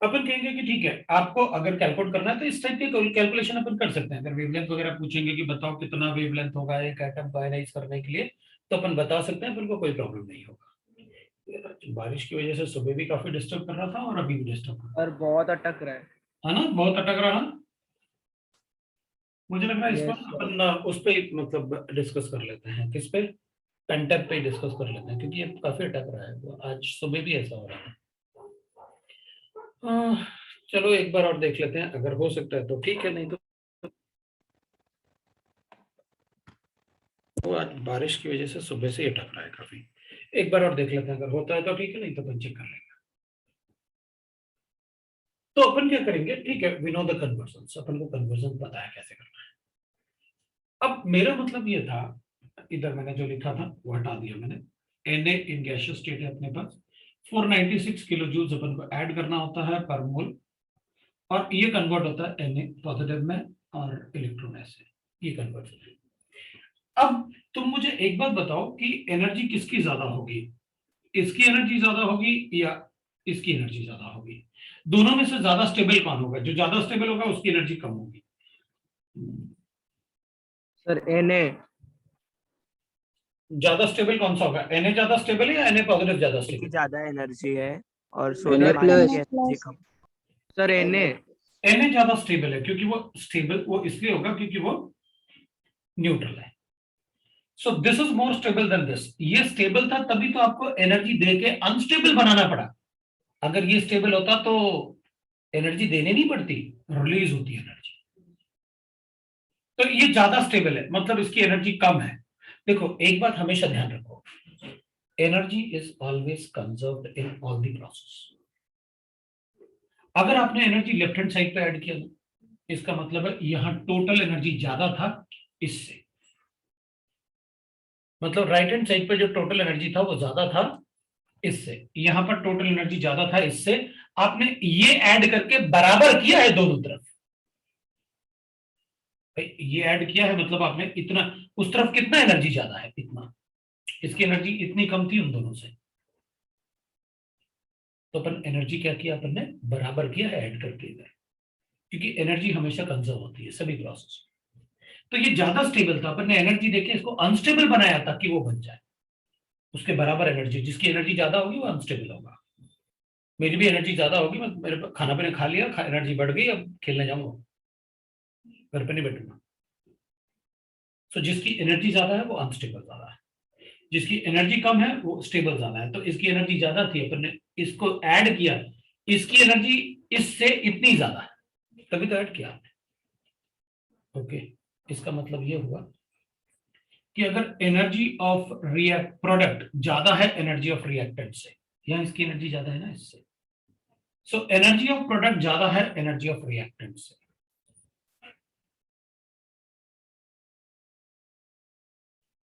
अपन कहेंगे कि ठीक है, आपको अगर कैलकुलेट करना है तो इस टाइप की कैलकुलेशन अपन कर सकते हैं। अगर वेवलेंथ वगैरह पूछेंगे कि बताओ कितना वेवलेंथ होगा एक एटम को आयनाइज करने के लिए, तो अपन बता सकते हैं, अपन को कोई प्रॉब्लम नहीं होगा। बारिश की वजह से सुबह भी काफी डिस्टर्ब कर रहा था और अभी भी डिस्टर्ब कर और बहुत अटक रहा रहा है ना, बहुत अटक रहा है। मुझे लग रहा है इस है। पर यस। अपन उस पे मतलब डिस्कस कर लेते हैं, किस पे, पेंटेप पे डिस्कस कर लेते हैं, क्योंकि ये काफी अटक रहा है, तो आज सुबह भी ऐसा हो रहा है। चलो एक बार और देख लेते हैं, अगर हो सकता है तो ठीक है, नहीं तो आज बारिश की वजह से सुबह से ही अटक रहा है काफी। एक बार और देख लेते हैं, अगर होता है तो ठीक है, नहीं तो अपन चेक कर लेंगे। तो अपन क्या करेंगे, ठीक है, वी नो द कन्वर्जन, अपन को कन्वर्जन पता है कैसे करना है। अब मेरा मतलब ये था, इधर मैंने जो लिखा था वो हटा दिया मैंने। Na इन गैसियस स्टेट है अपने पास, 496 किलो जूल्स अपन को ऐड करना होता है पर मोल, और ये कन्वर्ट होता है Na पॉजिटिव में और इलेक्ट्रॉन ऐसे, ये कन्वर्जन है। अब तुम मुझे एक बात बताओ कि एनर्जी किसकी ज्यादा होगी, इसकी एनर्जी ज्यादा होगी या इसकी एनर्जी ज्यादा होगी? दोनों में से ज्यादा स्टेबल कौन होगा? जो ज्यादा स्टेबल होगा उसकी एनर्जी कम होगी। Sir Na। ज्यादा स्टेबल कौन सा होगा? Na ज्यादा स्टेबल है या Na पॉजिटिव ज्यादा की स्टेबल? ज्यादा एनर्जी है और Na सोडियम आयन की plus एनर्जी कम। Sir Na। Na ज्यादा स्टेबल है, क्योंकि वो स्टेबल वो इसलिए होगा क्योंकि वो न्यूट्रल है। सो this is more stable then this. ये स्टेबल था तभी तो आपको एनर्जी दे के अनस्टेबल बनाना पड़ा। अगर ये स्टेबल होता तो एनर्जी देने नहीं पड़ती, रिलीज होती एनर्जी। तो ये ज्यादा स्टेबल है, मतलब इसकी एनर्जी कम है। देखो एक बात हमेशा ध्यान रखो, energy is always conserved in all the process. अगर आपने एनर्जी लेफ्ट हैंड साइड पे ऐड किया ना, इसका मतलब है यहां टोटल एनर्जी ज्यादा था इससे, मतलब राइट हैंड साइड पे जो टोटल एनर्जी था वो ज्यादा था इससे, यहां पर टोटल एनर्जी ज्यादा था इससे। आपने ये ऐड करके बराबर किया है दोनों तरफ। ये ऐड किया है मतलब आपने इतना, उस तरफ कितना एनर्जी ज्यादा है इतना, इसकी एनर्जी इतनी कम थी उन दोनों से, तो अपन एनर्जी क्या किया, अपन ने बराबर किया है ऐड करके इधर, क्योंकि एनर्जी हमेशा कंजर्व होती है सभी प्रोसेस। तो ये ज्यादा स्टेबल था, अपन ने एनर्जी देके इसको अनस्टेबल बनाया ताकि वो बन जाए उसके बराबर एनर्जी। जिसकी एनर्जी ज्यादा होगी वो अनस्टेबल होगा। मेरी भी एनर्जी ज्यादा होगी, मैं मेरे खाना पीना खा लिया, एनर्जी बढ़ गई, अब खेलने जाऊंगा, घर पे नहीं बैठूंगा। सो जिसकी एनर्जी ज्यादा है वो अनस्टेबल ज्यादा है, जिसकी एनर्जी कम है वो स्टेबल ज्यादा है। तो इसकी एनर्जी ज्यादा थी, अपन ने इसको ऐड किया, इसकी एनर्जी इससे इतनी ज्यादा है तभी तो ऐड किया। ओके, इसका मतलब ये हुआ कि अगर एनर्जी ऑफ रिएक्ट प्रोडक्ट ज्यादा है एनर्जी ऑफ रिएक्टेंट से, यहां इसकी एनर्जी ज्यादा है ना इससे, सो एनर्जी ऑफ प्रोडक्ट ज्यादा है एनर्जी ऑफ रिएक्टेंट से।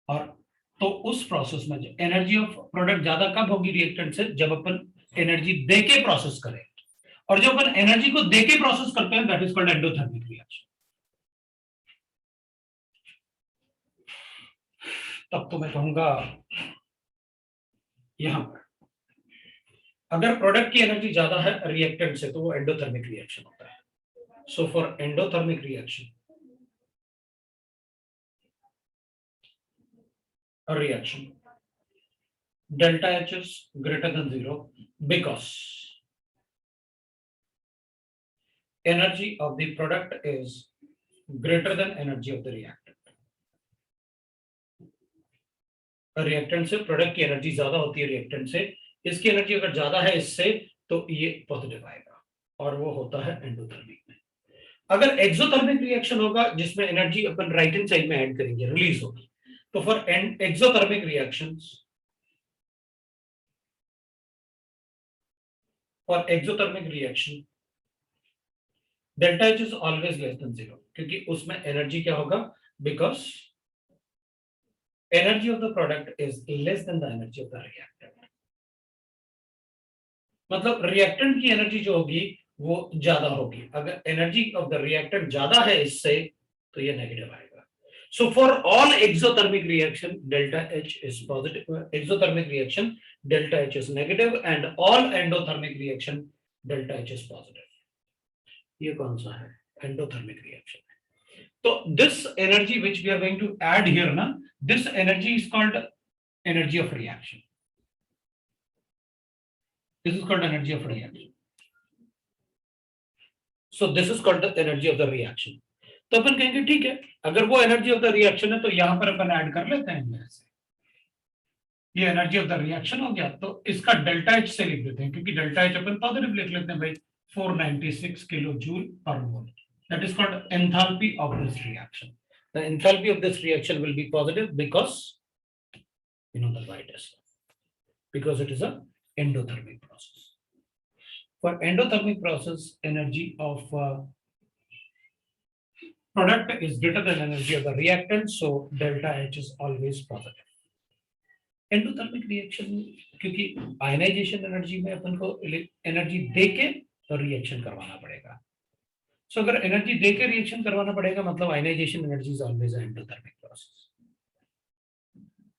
और तो उस प्रोसेस में जो एनर्जी ऑफ प्रोडक्ट ज्यादा कब होगी रिएक्टेंट से, जब अपन एनर्जी देके प्रोसेस करें, और जब अपन एनर्जी को देके प्रोसेस करते हैं that is called endothermic reaction. तब तो मैं कहूंगा यहां पर अगर प्रोडक्ट की एनर्जी ज्यादा है रिएक्टेंट से तो वो एंडोथर्मिक रिएक्शन होता है। So for endothermic reaction, a reaction delta H is greater than 0 because energy of the product is greater than energy of the reactant. Reactant से प्रोडक्ट की एनर्जी ज्यादा होती है रिएक्टेंट से, इसकी एनर्जी अगर ज्यादा है इससे तो ये पॉजिटिव आएगा और वो होता है एंडोथर्मिक में। अगर एक्सोथर्मिक रिएक्शन होगा जिसमें एनर्जी अपन राइट हैंड साइड में ऐड करेंगे, रिलीज होगी, तो for exothermic reactions, for exothermic reaction delta H is always less than 0, क्योंकि उसमें एनर्जी क्या होगा, because energy of the product is less than the energy of the reactant। मतलब reactant की एनर्जी जो होगी वो ज्यादा होगी, अगर एनर्जी ऑफ द रिएक्टेंट ज्यादा है इससे तो ये नेगेटिव आएगा। So for all exothermic reaction delta H is positive, exothermic reaction delta H is negative, and all endothermic reaction delta H is positive. ये कौन सा है? एंडोथर्मिक रिएक्शन है। तो this energy which we are going to add here ना, this energy is called energy of reaction. This is called energy of reaction. So this is called the energy of the reaction. तो अपन कहेंगे ठीक है, अगर वो energy of the reaction है तो यहां पर अपन ऐड कर लेते हैं इनमें से। ये एनर्जी ऑफ द रिएक्शन हो गया, तो इसका डेल्टा एच से लिख देते हैं, क्योंकि डेल्टा एच अपन पॉजिटिव लिख लेते हैं भाई, 496 kilo joule per mole. That is called enthalpy of this reaction. The enthalpy of this reaction will be positive because you know the why it is, because it is a endothermic process. For endothermic process, energy of product is greater than energy of the reactant, so delta H is always positive. Endothermic reaction, क्योंकि ionization energy में अपन को energy देके reaction करवाना पड़ेगा। सो अगर energy देके reaction करवाना पड़ेगा मतलब ionization energy is always a endothermic process.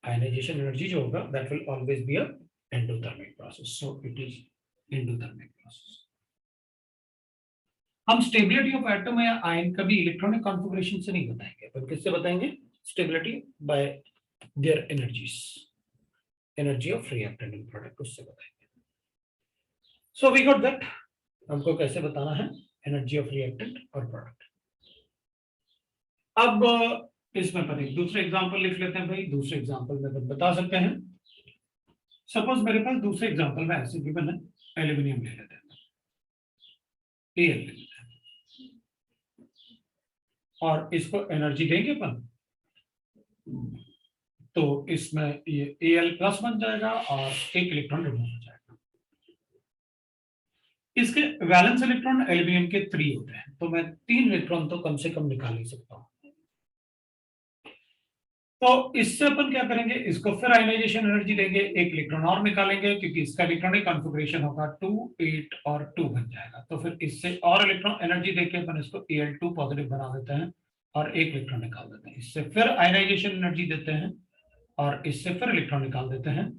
Ionization energy जो होगा that will always be a endothermic process, so it is endothermic process. हम स्टेबिलिटी ऑफ एटम या आयन कभी इलेक्ट्रॉनिक कॉन्फ़िगरेशन से नहीं बताएंगे, पर किससे बताएंगे? Stability by their energies, energy of reactant and product, उससे बताएंगे। So we got that. हमको कैसे बताना है एनर्जी ऑफ रिएक्टेंट और प्रोडक्ट। अब इसमें पर एक दूसरे एग्जांपल लिख लेते हैं भाई। दूसरे एग्जांपल में बता सकते हैं, सपोज मेरे पास दूसरे एग्जांपल में ऐसे गिवन है, एल्यूमिनियम ले लेते हैं, एल ले लेते हैं, और इसको एनर्जी देंगे अपन, तो इसमें ये Al प्लस बन जाएगा और एक इलेक्ट्रॉन रिमूव हो जाएगा। इसके वैलेंस इलेक्ट्रॉन एल्यूमिनियम के 3 होते हैं, तो मैं 3 इलेक्ट्रॉन तो कम से कम निकाल ही सकता हूं। तो इससे अपन क्या करेंगे, इसको फिर आयनाइजेशन एनर्जी देंगे, एक इलेक्ट्रॉन और निकालेंगे, क्योंकि इसका इलेक्ट्रॉनिक कॉन्फ़िगरेशन होगा 2 8 और 2 बन जाएगा। तो फिर इससे और इलेक्ट्रॉन एनर्जी देके अपन इसको Al2 पॉजिटिव बना देते हैं और एक इलेक्ट्रॉन निकाल देते हैं। इससे फिर आयनाइजेशन एनर्जी देते हैं और इससे फिर इलेक्ट्रॉन निकाल देते हैं।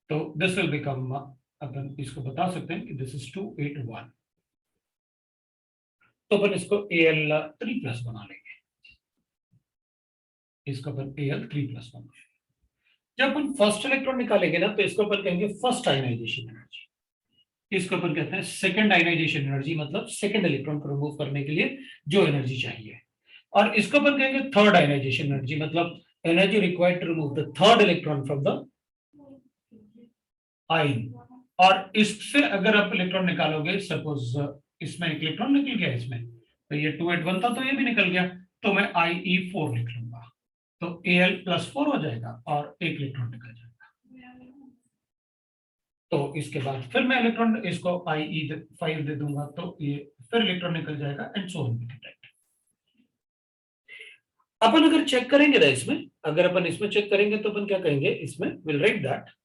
तो दिस विल बिकम, अपन इसको बता सकते हैं कि दिस इज 2 8 1। तो अपन इसको Al3 प्लस बना लेंगे, इसको अपन Al3 प्लस बना लेंगे। जब अपन फर्स्ट इलेक्ट्रॉन निकालेंगे ना, तो इसको अपन कहेंगे फर्स्ट आयनाइजेशन एनर्जी। इसको अपन कहते हैं सेकंड आयनाइजेशन एनर्जी, मतलब सेकंड इलेक्ट्रॉन को रिमूव करने के लिए जो एनर्जी चाहिए। और इसको अपन कहेंगे थर्ड आयनाइजेशन एनर्जी, मतलब energy required to remove the third electron from the ion. और इससे अगर आप इलेक्ट्रॉन निकालोगे, सपोज इसमें एक इलेक्ट्रॉन निकल गया, इसमें तो ये 2 8 1 था, तो ये भी निकल गया, तो मैं IE4 लिख लूंगा, तो Al प्लस 4 हो जाएगा और एक इलेक्ट्रॉन निकल जाएगा। तो इसके बाद फिर मैं इलेक्ट्रॉन इसको IE5 दे दूंगा, तो ये फिर इलेक्ट्रॉन निकल जाएगा एंड सो ऑन। अपन अगर चेक करेंगे ना इसमें, अगर अपन इसमें चेक करेंगे तो अपन क्या कहेंगे, इसमें विल राइट दैट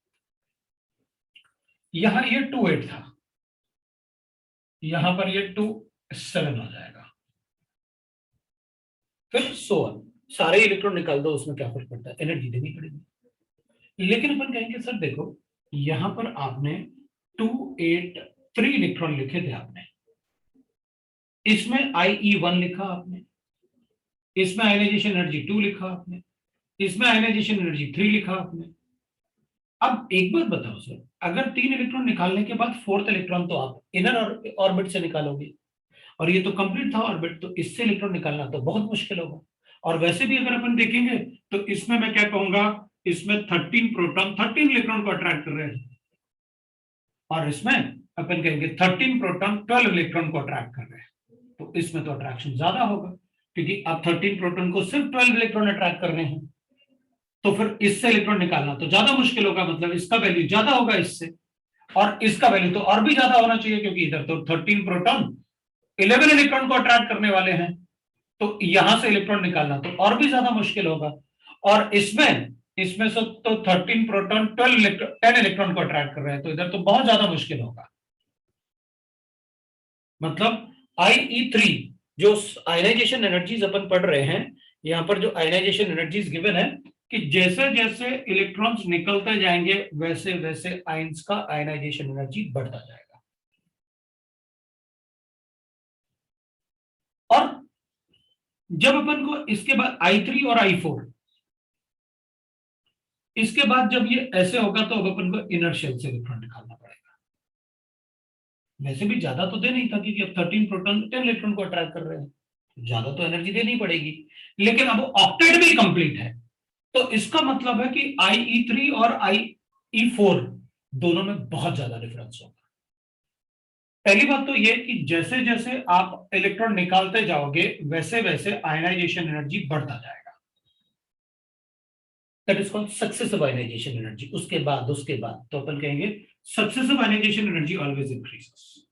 यहां ये 2 8 था, यहां पर ये 2 7 हो जाएगा, फिर सो ऑन। सारे इलेक्ट्रॉन निकाल दो, उसमें क्या फर्क पड़ता है, एनर्जी देनी पड़ेगी। लेकिन अपन कहेंगे सर देखो, यहां पर आपने 2 8 3 इलेक्ट्रॉन लिखे थे आपने, इसमें IE1 लिखा आपने, इसमें आयनाइजेशन एनर्जी 2 लिखा आपने, इसमें आयनाइजेशन एनर्जी 3 लिखा आपने। अब एक बात बताओ सर, अगर 3 इलेक्ट्रॉन निकालने के बाद 4th इलेक्ट्रॉन तो आप इनर ऑर्बिट से निकालोगे, और ये तो कंप्लीट था ऑर्बिट, तो इससे इलेक्ट्रॉन निकालना तो बहुत मुश्किल होगा। और वैसे भी अगर अपन देखेंगे तो इसमें मैं क्या कहूंगा, इसमें 13 प्रोटॉन 13 इलेक्ट्रॉन को अट्रैक्ट कर रहे हैं, और इसमें अपन कहेंगे 13 प्रोटॉन 12 इलेक्ट्रॉन को अट्रैक्ट कर रहे हैं, तो इसमें तो अट्रैक्शन ज्यादा होगा, क्योंकि अब 13 प्रोटॉन को सिर्फ 12 इलेक्ट्रॉन अट्रैक्ट कर रहे हैं, तो फिर इससे इलेक्ट्रॉन निकालना तो ज्यादा मुश्किल होगा, मतलब इसका वैल्यू ज्यादा होगा इससे, और इसका वैल्यू तो और भी ज्यादा होना चाहिए, क्योंकि इधर तो 13 प्रोटॉन 11 इलेक्ट्रॉन को अट्रैक्ट करने वाले हैं, तो यहां से इलेक्ट्रॉन निकालना तो और भी ज्यादा मुश्किल होगा। और इसमें से तो 13 प्रोटॉन 10 इलेक्ट्रॉन को अट्रैक्ट कर रहे हैं, तो इधर तो बहुत ज्यादा मुश्किल होगा। मतलब IE3 जो आयनाइजेशन एनर्जीज अपन पढ़ रहे हैं, यहां पर जो आयनाइजेशन एनर्जीज गिवन है कि जैसे जैसे इलेक्ट्रॉन्स निकलते जाएंगे वैसे वैसे आयंस का आयनाइजेशन एनर्जी बढ़ता जाएगा। जब अपन को इसके बाद I3 और I4, इसके बाद जब ये ऐसे होगा तो अब अपन को इनर शेल से इलेक्ट्रॉन निकालना पड़ेगा। वैसे भी ज्यादा तो दे नहीं था, क्योंकि अब 13 प्रोटॉन 10 इलेक्ट्रॉन को अट्रैक्ट कर रहे हैं, ज्यादा तो एनर्जी देनी पड़ेगी। लेकिन अब ऑक्टेट भी कंप्लीट है, तो इसका मतलब है कि IE3 और IE4 दोनों में बहुत ज्यादा डिफरेंस होगा। पहली बात तो ये कि जैसे जैसे आप इलेक्ट्रॉन निकालते जाओगे वैसे वैसे आयनाइजेशन एनर्जी बढ़ता जाएगा। That is called successive ionization energy. उसके बाद तो अपन कहेंगे successive ionization energy always increases.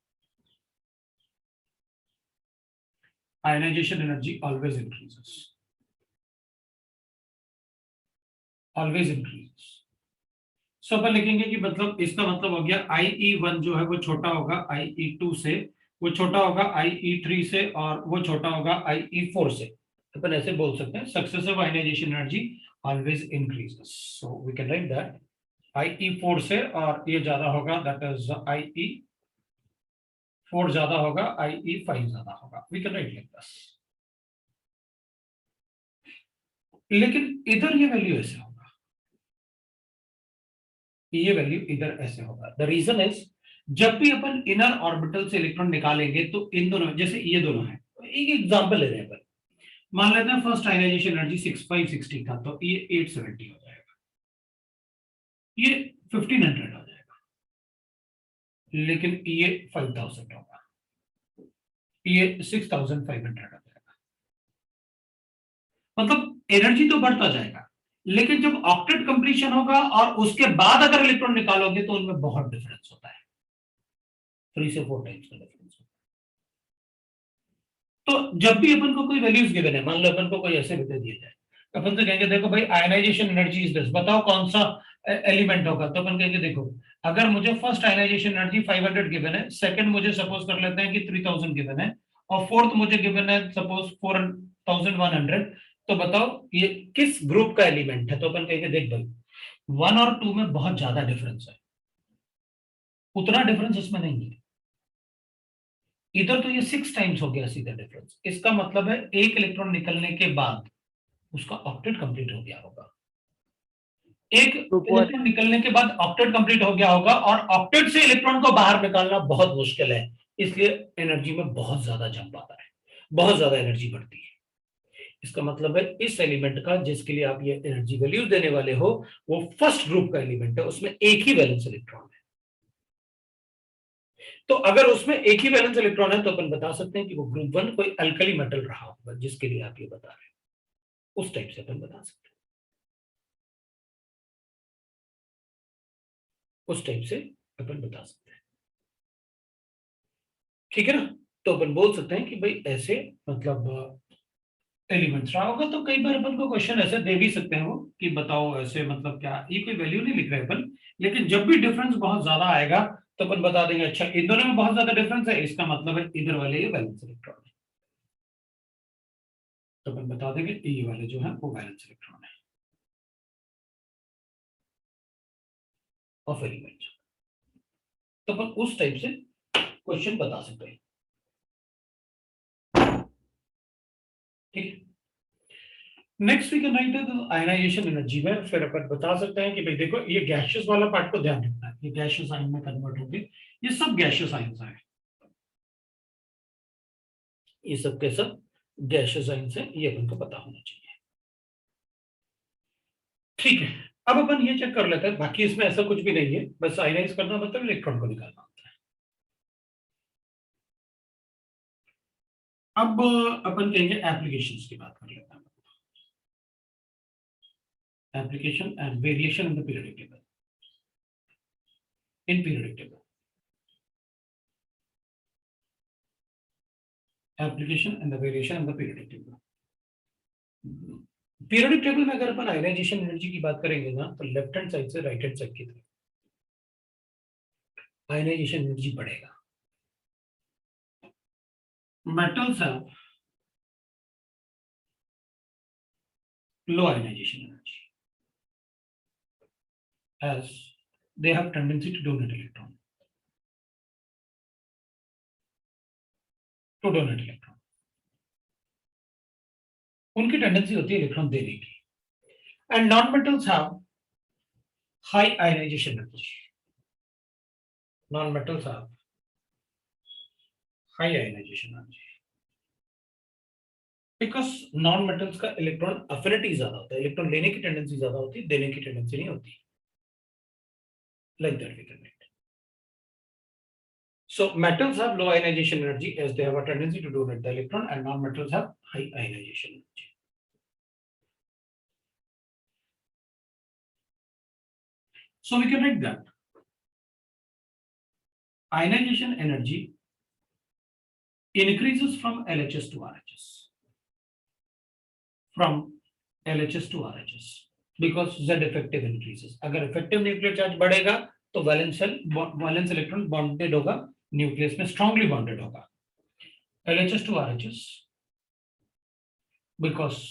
Ionisation energy always increases, always increases. So अपन लिखेंगे कि मतलब इसका मतलब हो गया IE1 जो है वो छोटा होगा IE2 से, वो छोटा होगा IE3 से, और वो छोटा होगा IE4 से। अपन ऐसे बोल सकते हैं successive ionization energy always increases. So we can write that IE4 से, और ये ज्यादा होगा, दैट इज IE4 ज्यादा होगा, IE5 ज्यादा होगा। We can write like this. लेकिन इधर ये वैल्यू ऐसे होगा, ये वैल्यू इधर ऐसे होगा। द रीजन इज, जब भी अपन इनर ऑर्बिटल से इलेक्ट्रॉन निकालेंगे तो इन दोनों, जैसे ये दोनों है, एक एग्जांपल ले रहे हैं अपन। मान लेते हैं फर्स्ट आयनाइजेशन एनर्जी 6560 था, तो ये 870 हो जाएगा, ये 1500 हो जाएगा, लेकिन ये 5000 होगा, ये 6500 हो जाएगा। मतलब एनर्जी तो बढ़ता जाएगा, लेकिन जब ऑक्टेट कंप्लीशन होगा और उसके बाद अगर इलेक्ट्रॉन निकालोगे तो उनमें बहुत डिफरेंस होता है, 3 से 4 टाइम्स का डिफरेंस होता है। तो जब भी अपन को कोई वैल्यूज गिवन है, मान लो अपन को कोई ऐसे बता दिया जाए, अपन तो कहेंगे देखो भाई आयनाइजेशन एनर्जी इज दिस, बताओ कौन सा एलिमेंट होगा। तो अपन कहेंगे देखो, अगर मुझे फर्स्ट आयनाइजेशन एनर्जी 500 गिवन है, सेकंड मुझे सपोज कर लेते हैं कि 3000 गिवन है, और फोर्थ मुझे गिवन है सपोज 4100, तो बताओ ये किस ग्रुप का एलिमेंट है। तो अपन कहेंगे देख भाई 1 और 2 में बहुत ज्यादा डिफरेंस है, उतना डिफरेंस इसमें नहीं है। इधर तो ये 6 टाइम्स हो गया सीधा डिफरेंस, इसका मतलब है एक इलेक्ट्रॉन निकलने के बाद उसका ऑक्टेट कंप्लीट हो गया होगा। एक सुपर। इलेक्ट्रॉन निकलने के बाद ऑक्टेट कंप्लीट हो गया होगा, और ऑक्टेट से इलेक्ट्रॉन को बाहर निकालना बहुत मुश्किल है, इसलिए एनर्जी में बहुत ज्यादा जंप आता है, बहुत ज्यादा एनर्जी बढ़ती है। इसका मतलब है इस एलिमेंट का जिसके लिए आप ये एनर्जी वैल्यू देने वाले हो, वो फर्स्ट ग्रुप का एलिमेंट है, उसमें एक ही वैलेंस इलेक्ट्रॉन है। तो अगर उसमें एक ही वैलेंस इलेक्ट्रॉन है तो अपन बता सकते हैं कि वो ग्रुप 1 कोई अल्कली मेटल रहा होगा, जिसके लिए आप ये बता रहे हैं, उस टाइप से अपन बता सकते हैं, उस टाइप से अपन बता सकते हैं। ठीक है ना। तो अपन बोल सकते हैं कि भाई ऐसे मतलब एलिमेंट्स रहा होगा। तो कई बार अपन को क्वेश्चन ऐसे दे भी सकते हैं वो कि बताओ ऐसे मतलब क्या, ये कोई वैल्यू नहीं लिख रहे अपन, लेकिन जब भी डिफरेंस बहुत ज्यादा आएगा तो अपन बता देंगे अच्छा इन दोनों में बहुत ज्यादा डिफरेंस है, इसका मतलब है इधर वाले ये वैलेंस इलेक्ट्रॉन है। तो अपन बता देंगे ये वाले जो है वो वैलेंस इलेक्ट्रॉन है ऑफ एलिमेंट। तो अपन उस टाइप से क्वेश्चन बता सकते हैं। ठीक है। Next we can write ionization energy में, फिर अपन बता सकते हैं कि भाई देखो ये गैशियस वाला पार्ट को ध्यान रखना है, ये गैशियस आयन में कन्वर्ट होंगे, ये सब गैशियस आयन्स हैं, ये सब के सब गैशियस आयन्स हैं, ये अपन को पता होना चाहिए। ठीक है। अब अपन ये चेक कर लेते हैं, बाकी इसमें ऐसा कुछ भी नहीं है, बस आयनाइज करना मतलब इलेक्ट्रॉन को निकालना होता है। अब अपन कहेंगे एप्लीकेशंस की बात कर लेते हैं। Application and variation in the periodic table, in periodic table, application and the variation in the periodic table. Periodic table में अगर अपन आयनाइजेशन एनर्जी की बात करेंगे ना, तो लेफ्ट हैंड साइड से राइट हैंड साइड की तरफ आयनाइजेशन एनर्जी बढ़ेगा। Metals have low ionization energy as they have tendency to donate electron, to donate electron. उनकी टेंडेंसी होती है इलेक्ट्रॉन देने की. And non metals have high ionization energy. Non metals have high ionization energy because non metals का electron affinity ज्यादा होता है. Electron लेने की टेंडेंसी ज्यादा होती है, देने की टेंडेंसी नहीं होती. Like that we can write. So metals have low ionization energy as they have a tendency to donate the electron, and non-metals have high ionization energy. So we can write that ionization energy increases from LHS to RHS. From LHS to RHS because Z effective increases. अगर effective nuclear charge बढ़ेगा तो valence electron bonded होगा, nucleus में strongly bonded होगा. LHS to RHS because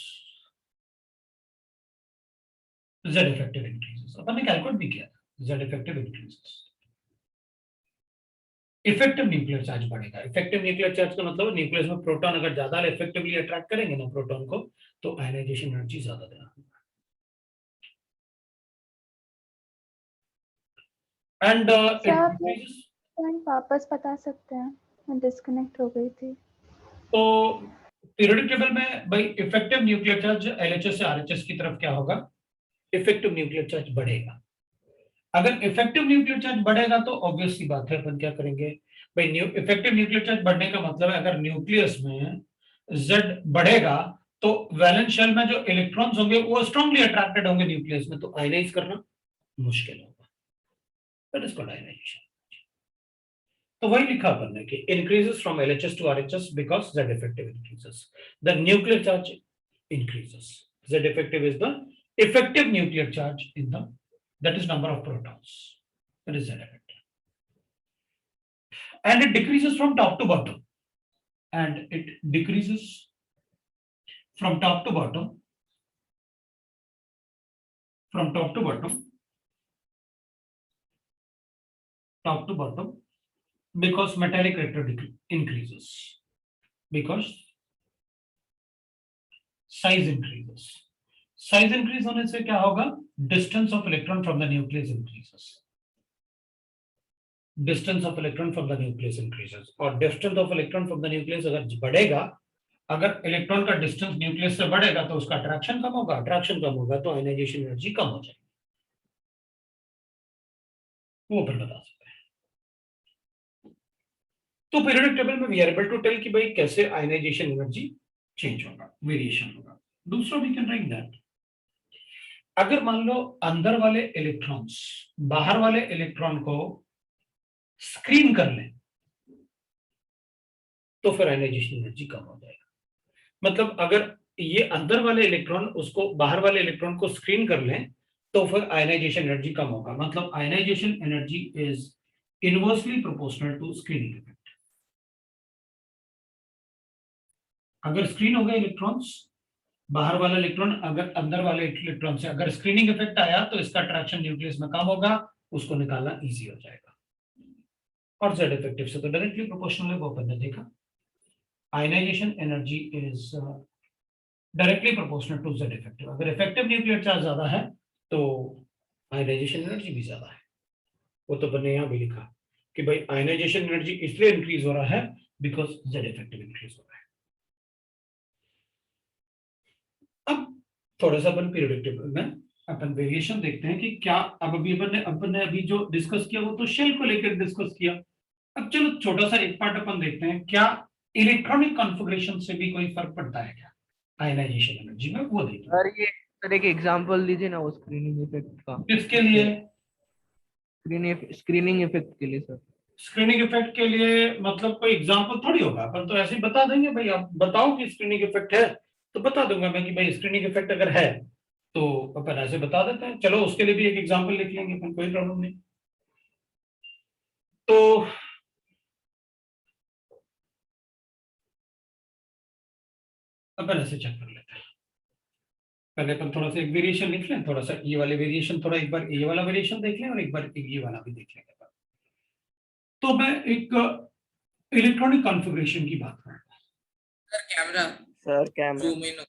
Z effective increases. अपन ने calculate भी किया था. Z effective increases. Effective nuclear charge बढ़ेगा. इफेक्टिव न्यूक्लियर चार्ज का मतलब न्यूक्लियस में प्रोटॉन अगर ज्यादा इफेक्टिवली अट्रैक्ट करेंगे ना प्रोटॉन को, तो आयनाइजेशन एनर्जी ज्यादा देना. एंड पॉइंट वापस बता सकते हैं, मैं डिस्कनेक्ट हो गई थी. तो पीरियोडिक टेबल में भाई इफेक्टिव न्यूक्लियर चार्ज एलएचएस से आरएचएस की तरफ क्या होगा, इफेक्टिव न्यूक्लियर चार्ज बढ़ेगा. अगर इफेक्टिव न्यूक्लियर चार्ज बढ़ेगा तो ऑब्वियस सी बात है अपन क्या करेंगे भाई, इफेक्टिव न्यूक्लियर चार्ज बढ़ने का मतलब है अगर न्यूक्लियस में Z बढ़ेगा तो वैलेंस शेल में जो इलेक्ट्रॉन्स होंगे वो स्ट्रांगली अट्रैक्टेड होंगे न्यूक्लियस में, तो आयनाइज करना मुश्किल होगा. That is called ionization. तो वही लिखा अपन ने कि increases from LHS to RHS because Z effective increases, the nuclear charge increases. Z effective is the effective nuclear charge in the, that is number of protons, that is Z effective, and it decreases from top to bottom, and it decreases from top to bottom, from top to bottom, top to bottom, because metallic reactor increases, because size increases. Size increase होने से क्या होगा, distance of electron from the nucleus increases. Distance of electron from the nucleus increases. और distance of electron from the nucleus अगर बढ़ेगा, अगर electron का distance nucleus से बढ़ेगा तो उसका अट्रैक्शन कम होगा. अट्रैक्शन कम होगा तो आयनाइजेशन एनर्जी कम हो जाएगी. वो फिर बता सकते हैं. तो पीरियोडिक टेबल में we are able to tell कि भाई कैसे आयनाइजेशन एनर्जी चेंज होगा, वेरिएशन होगा. दूसरा वी कैन राइट दैट अगर मान लो अंदर वाले इलेक्ट्रॉन्स बाहर वाले इलेक्ट्रॉन को स्क्रीन कर लें तो फिर आयनाइजेशन एनर्जी कम हो जाएगा. मतलब अगर ये अंदर वाले इलेक्ट्रॉन उसको बाहर वाले इलेक्ट्रॉन को स्क्रीन कर लें तो फिर आयनाइजेशन एनर्जी कम होगा. मतलब ionization energy is inversely proportional to screening effect. अगर स्क्रीन हो गए इलेक्ट्रॉन्स, बाहर वाला इलेक्ट्रॉन अगर अंदर वाले इलेक्ट्रॉन से अगर स्क्रीनिंग इफेक्ट आया तो इसका अट्रैक्शन न्यूक्लियस में कम होगा, उसको निकालना इजी हो जाएगा. और Z इफेक्टिव से तो डायरेक्टली प्रोपोर्शनल है, वो अपन ने देखा. Ionization energy is directly proportional to Z effective. अगर इफेक्टिव न्यूक्लियर चार्ज ज्यादा है तो आयनाइजेशन एनर्जी भी ज्यादा है. वो तो अपन ने यहाँ भी लिखा कि भाई आयनाइजेशन एनर्जी इसलिए इंक्रीज हो रहा है बिकॉज Z इफेक्टिव इंक्रीज हो रहा है. अब थोड़ा सा अपन पीरियोडिक टेबल में अपन वेरिएशन देखते हैं कि क्या. अब अभी अपन ने अभी जो डिस्कस किया वो तो शेल को लेकर डिस्कस किया. अब चलो छोटा सा एक पार्ट अपन देखते हैं, क्या इलेक्ट्रॉनिक कॉन्फ़िगरेशन से भी कोई फर्क पड़ता है क्या आयनाइजेशन एनर्जी में, वो देखते हैं. सर ये सर एक एग्जांपल दीजिए ना वो स्क्रीनिंग इफेक्ट का. किसके लिए? स्क्रीनिंग इफेक्ट के लिए सर. स्क्रीनिंग इफेक्ट के लिए मतलब कोई एग्जांपल थोड़ी होगा, अपन तो ऐसे ही बता देंगे भाई आप बताओ कि स्क्रीनिंग इफेक्ट है तो बता दूंगा मैं कि भाई स्क्रीनिंग इफेक्ट अगर है तो अपन ऐसे बता देते हैं. चलो उसके लिए भी एक एग्जांपल लिख लेंगे अपन, कोई प्रॉब्लम नहीं. तो अपन ऐसे चेक कर लेते हैं. पहले अपन थोड़ा सा एक वेरिएशन लिख लें, थोड़ा सा ये वाले वेरिएशन, थोड़ा एक बार ये वाला वेरिएशन देख लें और एक बार ये वाला भी देख लेंगे. तो मैं एक इलेक्ट्रॉनिक कॉन्फ़िगरेशन की बात कर रहा हूं. Sir camera sir camera zoom in.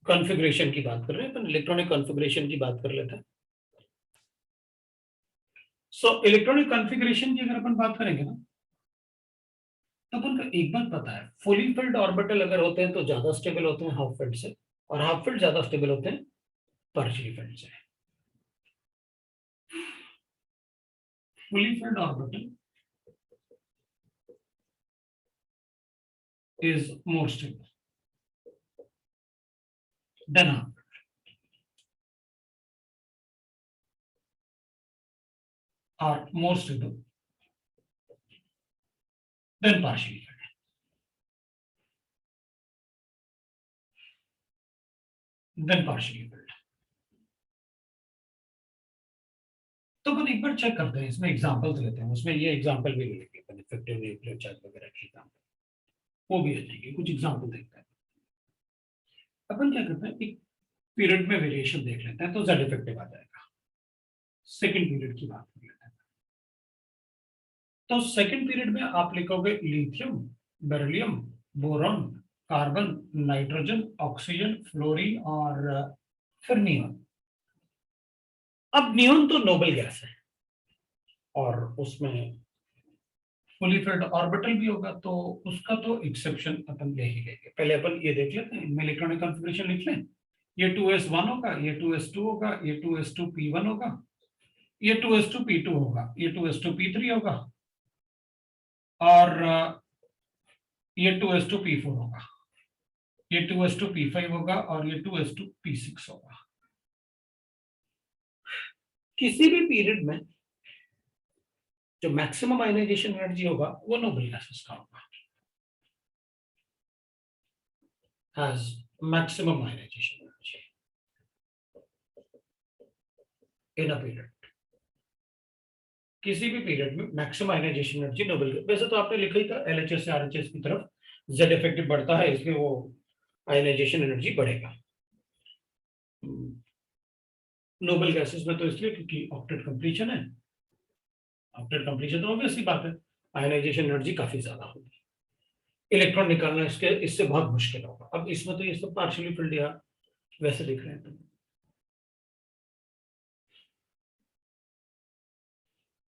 Configuration की बात कर रहे हैं अपन, इलेक्ट्रॉनिक कॉन्फ़िगरेशन की बात कर लेते हैं। सो इलेक्ट्रॉनिक कॉन्फ़िगरेशन की अगर अपन बात करेंगे ना, तो अपन को एक बात पता है, फुली फिल्ड ऑर्बिटल अगर होते हैं तो ज्यादा स्टेबल होते हैं हाफ फिल्ड से, और हाफ फिल्ड ज्यादा स्टेबल होते हैं पार्शियली फिल्ड से। Fully filled orbital is more stable than half, or more stable than partially filled. Then partially filled. तो अपन एक बार चेक करते हैं, इसमें एग्जांपल्स लेते हैं, उसमें ये एग्जांपल भी ले लेंगे अपन, इफेक्टिव न्यूक्लियर चार्ज वगैरह के एग्जांपल वो भी आ जाएंगे, कुछ एग्जांपल देखते हैं। अपन क्या करते हैं, एक पीरियड में वेरिएशन देख लेते हैं तो जेड इफेक्टिव आ जाएगा। सेकंड पीरियड की बात कर लेते हैं, तो सेकंड पीरियड में आप लिखोगे lithium, beryllium, boron, carbon, nitrogen, oxygen, fluorine और फिर नियॉन। अब नियॉन तो नोबल गैस है और उसमें फुली फिल्ड ऑर्बिटल भी होगा, तो उसका तो एक्सेप्शन अपन ले ही लेंगे। पहले अपन ये देख लेते हैं, इनमें इलेक्ट्रॉनिक कॉन्फ़िगरेशन लिख लें। ये 2s1 होगा, ये 2s2 होगा, ये 2s2p1 होगा, ये 2s2p2 होगा, ये 2s2p3 होगा, और ये 2s2p4 होगा, ये 2s2p5 होगा, और ये 2s2p6 होगा। किसी भी पीरियड में जो मैक्सिमम आयनाइजेशन एनर्जी होगा वो नोबल गैसेस का होगा, has maximum ionization energy in a period। किसी भी पीरियड में मैक्सिमम आयनाइजेशन एनर्जी नोबल, वैसे तो आपने लिखा ही था एलएचएस से आरएचएस की तरफ जेड इफेक्टिव बढ़ता है, इसलिए वो आयनाइजेशन एनर्जी बढ़ेगा। नोबल गैसेस में तो इसलिए क्योंकि ऑक्टेट कंप्लीशन है, ऑक्टेट कंप्लीशन तो ऑब्वियसली बात है, आयनाइजेशन एनर्जी काफी ज्यादा होगी, इलेक्ट्रॉन निकालना इससे बहुत मुश्किल होगा। अब इसमें तो ये सब पार्शियली फिल्ड या वैसे दिख रहे हैं। तो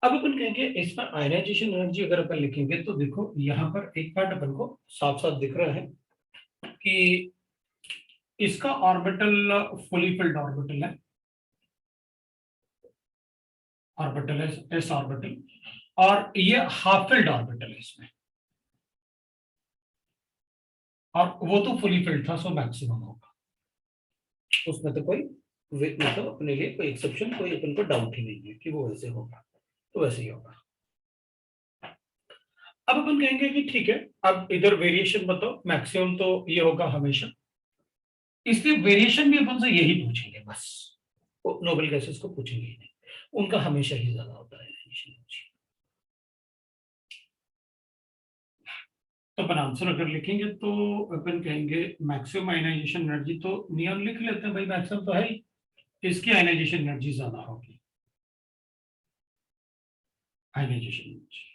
अब अपन कहेंगे इसमें आयनाइजेशन एनर्जी अगर अपन लिखेंगे तो देखो यहाँ पर एक पार्ट अपन को साफ साफ दिख रहा है कि इसका ऑर्बिटल फुली फिल्ड ऑर्बिटल है, ऑर्बिटल है एस ऑर्बिटल, और ये हाफ फिल्ड ऑर्बिटल है इसमें, और वो तो फुली फिल्ड था, सो मैक्सिमम होगा उसमें, तो कोई मतलब अपने लिए कोई एक्सेप्शन, कोई अपन को डाउट ही नहीं है कि वो वैसे होगा, तो वैसे ही होगा। अब अपन कहेंगे कि ठीक है, अब इधर वेरिएशन बताओ, मैक्सिमम तो ये होगा हमेशा, इसलिए वेरिएशन भी अपन से यही पूछेंगे बस, वो नोबल गैसेस को पूछेंगे ही नहीं, उनका हमेशा ही ज्यादा होता है। तो अपन आंसर अगर लिखेंगे तो अपन कहेंगे मैक्सिमम आयनाइजेशन एनर्जी, तो नियॉन लिख लेते हैं भाई, मैक्सिमम तो है ही, इसकी आयनाइजेशन एनर्जी ज्यादा होगी, आयनाइजेशन एनर्जी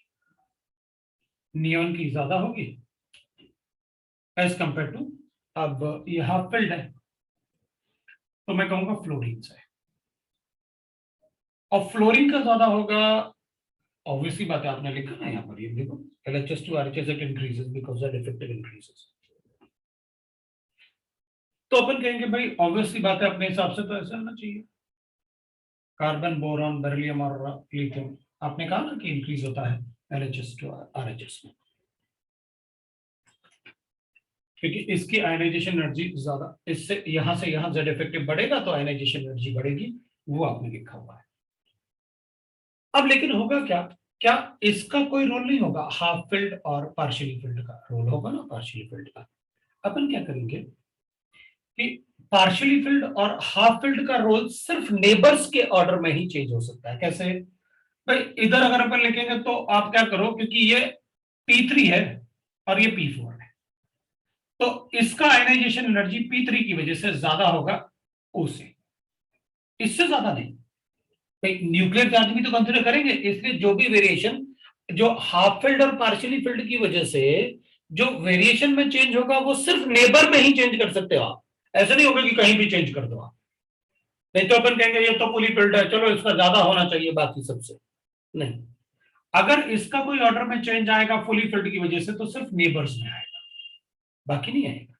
नियॉन की ज्यादा होगी एज कंपेयर टू, अब ये हाफ फिल्ड है तो मैं कहूंगा फ्लोरीन से, और फ्लोरीन का ज्यादा होगा, ऑब्वियसली बात है, आपने लिखा ना यहाँ पर, ये देखो LHS to RHS it increases because that effective increases। तो अपन कहेंगे भाई ऑब्वियसली बात है, अपने हिसाब से तो ऐसा होना चाहिए, कार्बन, बोरॉन, बेरिलियम और लिथियम, आपने कहा ना कि इंक्रीज होता है LHS to RHS में, क्योंकि इसकी आयनाइजेशन एनर्जी ज्यादा, इससे यहां से यहां जेड इफेक्टिव बढ़ेगा तो आयनाइजेशन एनर्जी बढ़ेगी, वो आपने लिखा हुआ है। अब लेकिन होगा क्या, क्या इसका कोई रोल नहीं होगा, हाफ फिल्ड और पार्शियली फिल्ड का रोल होगा ना, पार्शियली फिल्ड का। अपन क्या करेंगे कि पार्शियली फिल्ड और हाफ फिल्ड का रोल सिर्फ नेबर्स के ऑर्डर में ही चेंज हो सकता है। कैसे भाई, इधर अगर अपन लिखेंगे तो आप क्या करो, क्योंकि ये P3 है और ये P4 है, तो इसका आयनाइजेशन एनर्जी P3 की वजह से ज्यादा होगा O से, इससे ज्यादा नहीं। न्यूक्लियर चार्ज भी तो कंसीडर करेंगे, इसलिए जो भी वेरिएशन जो हाफ फिल्ड और पार्शियली फिल्ड की वजह से जो वेरिएशन में चेंज होगा वो सिर्फ नेबर में ही चेंज कर सकते हो आप, ऐसा नहीं होगा कि कहीं भी चेंज कर दो आप, नहीं तो अपन कहेंगे ये तो फुली फिल्ड है, चलो इसका ज्यादा होना चाहिए बाकी सबसे। नहीं, अगर इसका कोई ऑर्डर में चेंज आएगा फुली फिल्ड की वजह से तो सिर्फ नेबर्स में आएगा, बाकी नहीं आएगा।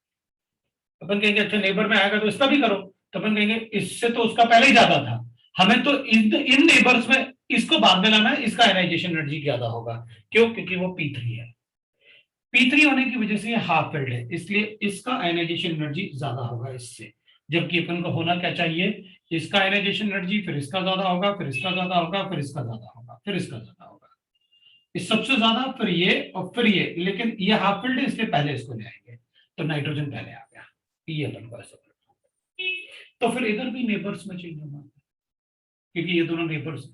अपन कहेंगे अच्छा नेबर में आएगा तो इसका भी करो, तो अपन कहेंगे इससे तो उसका पहले ही ज्यादा था, हमें तो इन नेबर्स में इसको बाद में लाना है, इसका आयनाइजेशन एनर्जी ज्यादा होगा। क्यों? क्योंकि वो P3 है, P3 होने की वजह से ये हाफ फिल्ड है, इसलिए इसका आयनाइजेशन एनर्जी ज्यादा होगा इससे। जबकि अपन को होना क्या चाहिए, इसका आयनाइजेशन एनर्जी फिर इसका ज्यादा होगा, फिर इसका ज्यादा होगा, फिर इसका ज्यादा होगा, फिर इसका ज्यादा होगा, इस सबसे ज्यादा, फिर ये और फिर ये। लेकिन ये हाफ फिल्ड है इसलिए पहले इसको ले आएंगे, तो नाइट्रोजन पहले आ गया, ये अपन को ऐसा करना। तो फिर इधर भी नेबर्स में चेंज होगा, क्योंकि ये दोनों नेबर्स,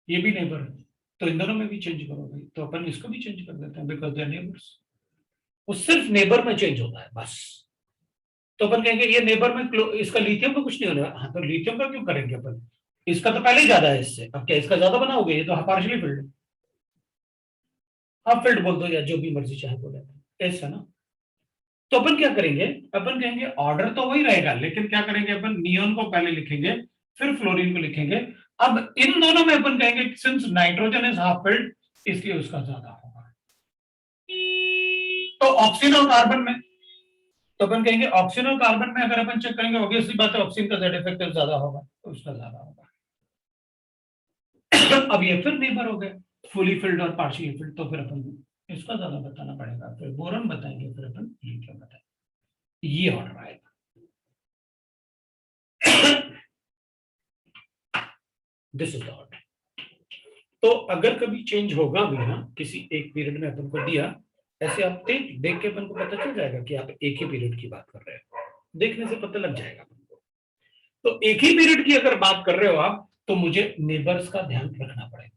ये भी नेबर है, तो इन दोनों में भी चेंज करो भाई, तो अपन इसको भी चेंज कर देते हैं बिकॉज दे आर नेबर्स। वो सिर्फ नेबर में चेंज होता है बस। तो अपन कहेंगे ये नेबर में इसका लिथियम का कुछ नहीं होने वाला। हाँ, तो लिथियम का क्यों करेंगे अपन, इसका तो पहले ही ज्यादा है इससे, अब क्या इसका ज्यादा बनाओगे, ये तो पार्शियली फिल्ड है, आप फिल्ड बोल दो या जो भी मर्जी चाहे बोले, ऐसा ना। तो अपन क्या करेंगे, अपन कहेंगे ऑर्डर तो वही रहेगा, लेकिन क्या करेंगे अपन नियोन को पहले लिखेंगे फिर फ्लोरीन को लिखेंगे। अब इन दोनों में अपन कहेंगे since nitrogen is half filled इसलिए उसका ज्यादा होगा। तो ऑक्सीजन और कार्बन में, तो अपन कहेंगे ऑक्सीजन और कार्बन में अगर अपन चेक करेंगे ऑब्वियसली बात है ऑक्सीजन का जेड इफेक्टिव ज्यादा होगा, तो उसका ज्यादा होगा। अब ये फिर नेबर हो गए फुली फिल्ड और पार्शियली फिल्ड, तो फिर अपन इसका ज्यादा बताना पड़ेगा, फिर बोरन बताएंगे, फिर अपन लिथियम बताएंगे, ये ऑर्डर आएगा। This is the order. तो अगर कभी चेंज होगा भी ना किसी एक पीरियड में अपन को दिया, ऐसे आप देख के अपन को पता चल जाएगा कि आप एक ही पीरियड की बात कर रहे हो, देखने से पता लग जाएगा अपन को। तो एक ही पीरियड की अगर बात कर रहे हो आप, तो मुझे नेबर्स का ध्यान रखना पड़ेगा।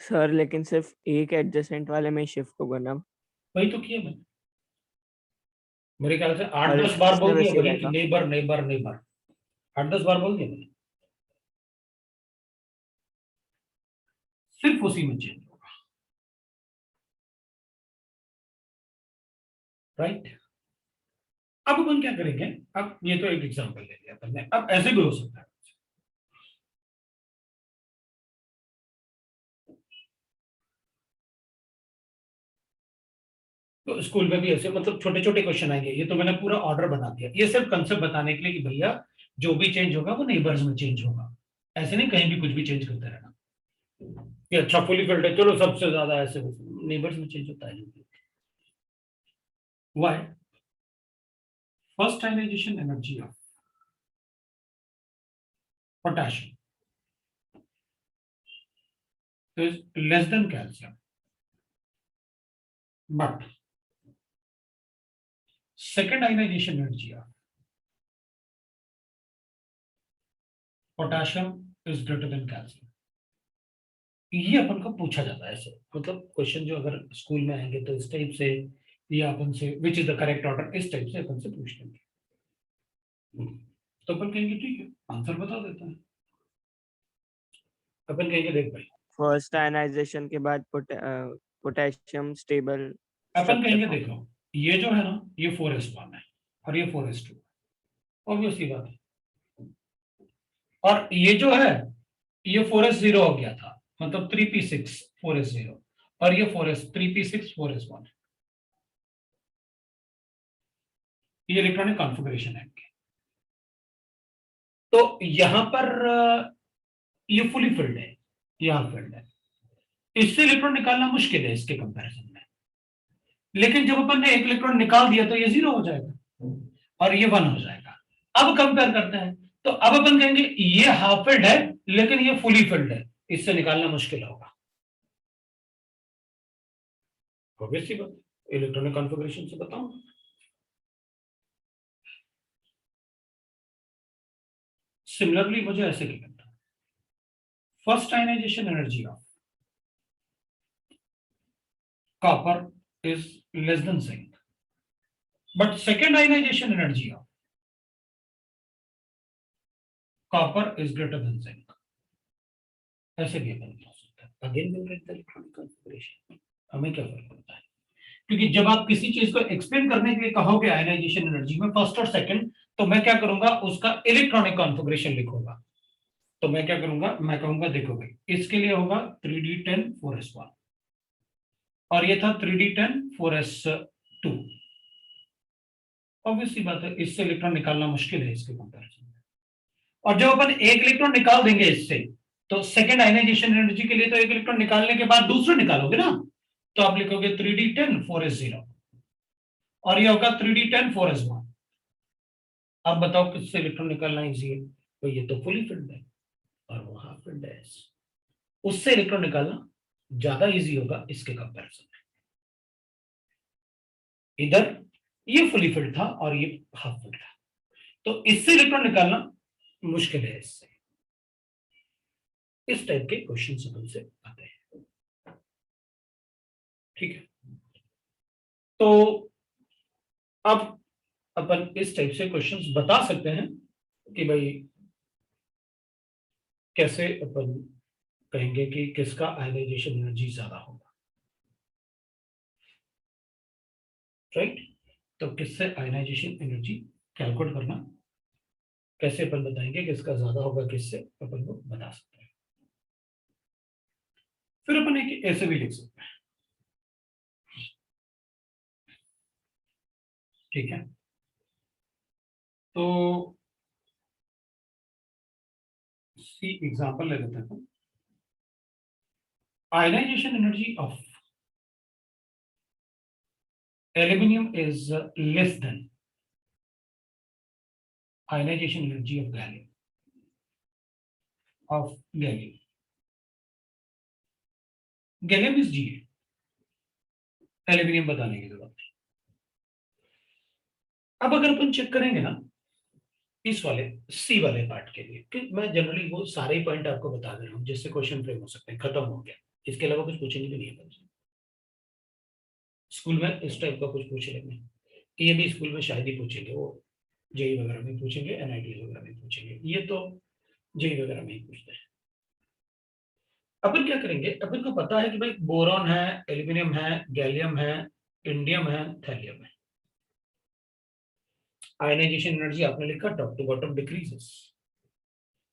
सर लेकिन सिर्फ एक एडजेसेंट वाले में शिफ्ट होगा ना? वही तो किया मैंने, मेरे ख्याल से और 8-10 बार इसमें बोल दिया वैसे ही वही कि रहेगा। नेबर नेबर नेबर, 8-10 बार बोल दिया मैंने, सिर्फ उसी में चेंज होगा, राइट। अब अपन क्या करेंगे, अब ये तो एक एग्जांपल ले लिया अपन ने, अब ऐसे भी हो सकता है। तो स्कूल में भी ऐसे मतलब छोटे छोटे क्वेश्चन आएंगे, ये तो मैंने पूरा ऑर्डर बना दिया, ये सिर्फ कंसेप्ट बताने के लिए कि भैया जो भी चेंज होगा वो नेबर्स में चेंज होगा, ऐसे नहीं कहीं भी कुछ भी चेंज करते रहना कि अच्छा फुली फिल्ड है चलो सबसे ज्यादा, ऐसे नेबर्स में चेंज होता है। Why? First ionization energy of potassium is less than calcium, but second ionization energy of potassium is greater than calcium। ये अपन को पूछा जाता है ऐसे, मतलब क्वेश्चन जो अगर स्कूल में आएंगे तो इस टाइप से, या अपन से which is the correct order, इस टाइप से अपन से पूछ लेंगे। तो अपन कहेंगे ठीक है आंसर बता देता है, अपन कहेंगे देख भाई, फर्स्ट आयनाइजेशन के बाद पोटेशियम स्टेबल अपन कहेंगे देखो ये जो है ना ये 4s1 है और ये 4s2, ऑब्वियसली बात है। और ये जो है ये 4s0 हो गया था, मतलब 3p6 4s0, और ये 3p6 4s1, ये इलेक्ट्रॉनिक कॉन्फ़िगरेशन है। तो यहां पर ये फुली फिल्ड है, यहां फिल्ड है, इससे इलेक्ट्रॉन निकालना मुश्किल है इसके कंपैरिजन में, लेकिन जब अपन ने एक इलेक्ट्रॉन निकाल दिया तो ये 0 हो जाएगा और ये 1 हो जाएगा। अब कंपेयर करते हैं, तो अब अपन कहेंगे ये हाफ फिल्ड है लेकिन ये फुली फिल्ड है, इससे निकालना मुश्किल होगा, ऑब्वियसली बात, इलेक्ट्रॉनिक कॉन्फ़िगरेशन से बताऊं। सिमिलरली मुझे ऐसे क्या करता है, first ionization energy of copper is less than zinc, but second ionization energy of copper is greater than zinc, ऐसे भी अपन लिख सकते हैं। Again will get the electronic configuration, हमें क्या फर्क पड़ता है, क्योंकि जब आप किसी चीज को एक्सप्लेन करने के लिए कहोगे आयनाइजेशन एनर्जी में फर्स्ट और सेकंड, तो मैं क्या करूंगा, उसका इलेक्ट्रॉनिक कॉन्फ़िगरेशन लिखूंगा। तो मैं क्या करूंगा, मैं कहूंगा देखो भाई इसके लिए होगा 3d10 4s1 और ये था 3d10 4s2। ऑब्वियसली बात है इससे इलेक्ट्रॉन निकालना मुश्किल है इसके कंपैरिजन में। और जब अपन एक इलेक्ट्रॉन निकाल देंगे इससे, तो सेकंड आयनाइजेशन एनर्जी के लिए तो एक इलेक्ट्रॉन निकालने के बाद दूसरा निकालोगे ना, तो आप लिखोगे 3d10 4s0 और ये होगा 3d10 4s1। अब बताओ किससे इलेक्ट्रॉन निकालना इजी है? तो ये तो फुली फिल्ड है और वो हाफ फिल्ड है, उससे इलेक्ट्रॉन निकालना ज्यादा इजी होगा इसके कंपैरिजन में। इधर ये फुली फिल्ड था और ये हाफ फिल्ड था, तो इससे इलेक्ट्रॉन निकालना मुश्किल है इससे। इस टाइप के क्वेश्चन अपन से आते हैं, ठीक है। तो अब अपन इस टाइप से क्वेश्चंस बता सकते हैं कि भाई कैसे अपन कहेंगे कि किसका आयनाइजेशन एनर्जी ज्यादा होगा, राइट। तो किससे आयनाइजेशन एनर्जी कैलकुलेट करना, कैसे अपन बताएंगे किसका ज्यादा होगा, किससे अपन को बता सकते हैं। फिर अपन एक ऐसे भी लिख सकते हैं, ठीक है। तो सी एग्जांपल ले लेते हैं। Ionization energy of aluminium is less than ionization energy of gallium. Gallium is Ga, aluminium बताने की जरूरत नहीं। अब अगर अपन चेक करेंगे ना इस वाले सी वाले पार्ट के लिए, कि मैं जनरली वो सारे पॉइंट आपको बता दे रहा हूँ जिससे क्वेश्चन फ्रेम हो सकते हैं, खत्म हो गया, इसके अलावा कुछ पूछेंगे भी नहीं है। स्कूल में इस टाइप का कुछ पूछ लेंगे, ये भी स्कूल में शायद ही पूछेंगे, वो जेई वगैरह में पूछेंगे, एनआईटी वगैरह में पूछेंगे, ये तो जेई वगैरह में ही पूछते हैं। अपन क्या करेंगे, अपन को पता है कि भाई बोरॉन है, एल्यूमिनियम है, गैलियम है, इंडियम है, थैलियम है। आयनाइजेशन एनर्जी आपने लिखा टॉप टू बॉटम डिक्रीजेस,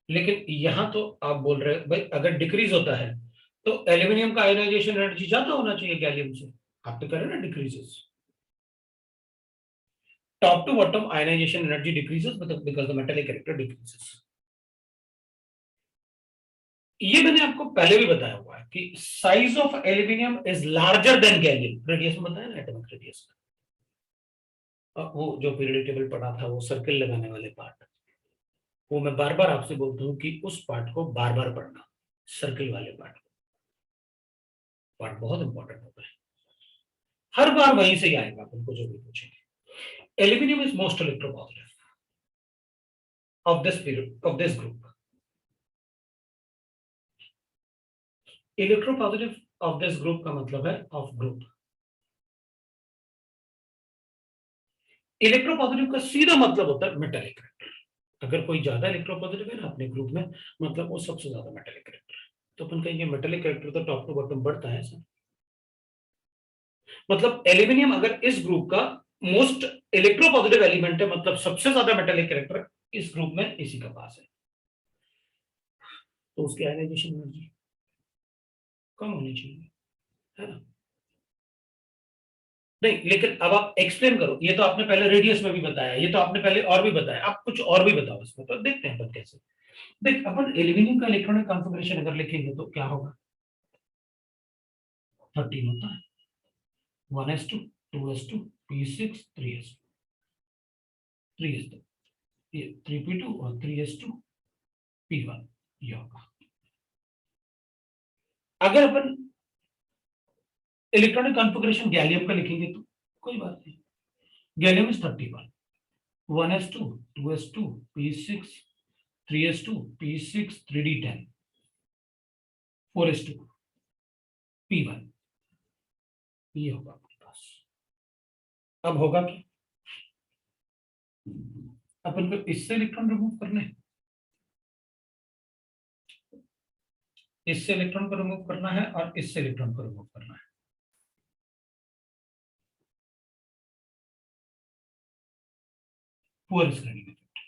लेकिन यहां तो आप बोल रहे हैं भाई अगर डिक्रीज होता है तो एल्यूमिनियम का आयनाइजेशन एनर्जी ज्यादा होना चाहिए गैलियम से, आप तो कह रहे हैं ना decreases. Top to bottom ionization energy decreases because the metallic character decreases. ये मैंने आपको पहले भी बताया हुआ है कि size of aluminium is larger than gallium, radius में बताया ना, एटॉमिक रेडियस। वो जो पीरियोडिक टेबल पढ़ा था वो सर्किल लगाने वाले पार्ट, वो मैं बार बार आपसे बोलता हूँ कि उस पार्ट को बार बार पढ़ना, सर्किल वाले पार्ट बहुत इंपॉर्टेंट होता है, हर बार वहीं से ही आएगा अपन को जो भी पूछेंगे। Aluminium is most electropositive of this period of this group. Electropositive of this group का मतलब है ऑफ ग्रुप। इलेक्ट्रोपॉजिटिव का सीधा मतलब होता है मेटालिक कैरेक्टर। अगर कोई ज्यादा इलेक्ट्रोपॉजिटिव है ना अपने ग्रुप में, मतलब वो सबसे ज्यादा मेटालिक कैरेक्टर है। तो अपन कहेंगे मेटालिक कैरेक्टर तो टॉप टू बॉटम बढ़ता है सर। मतलब एल्यूमिनियम अगर इस ग्रुप का मोस्ट इलेक्ट्रोपॉजिटिव एलिमेंट है, मतलब सबसे ज्यादा मेटालिक कैरेक्टर इस ग्रुप में इसी का पास है, तो उसकी आयनाइजेशन एनर्जी कम होनी चाहिए, है ना। नहीं लेकिन अब आप एक्सप्लेन करो, ये तो आपने पहले रेडियस में भी बताया, ये तो आपने पहले और भी बताया, आप कुछ और भी बताओ इसमें, तो देखते हैं अपन कैसे। देख अपन एल्यूमिनियम का इलेक्ट्रॉनिक कॉन्फ़िगरेशन अगर लिखेंगे तो क्या होगा, 13 होता है, 1s2 2s2 p6 3s2 3s2, ये 3p2 और 3s2 p1, ये होगा। अगर अपन इलेक्ट्रॉनिक कॉन्फ़िगरेशन गैलियम का लिखेंगे तो कोई बात नहीं, gallium is 31, 1s2 2s2 p6 3s2 p6 3d10 4s2 p1, ये होगा आपके पास। अब होगा क्या, अपन को इससे इलेक्ट्रॉन रिमूव करने, इससे इलेक्ट्रॉन को रिमूव करना है और इससे इलेक्ट्रॉन को रिमूव करना है। Poor screening effect.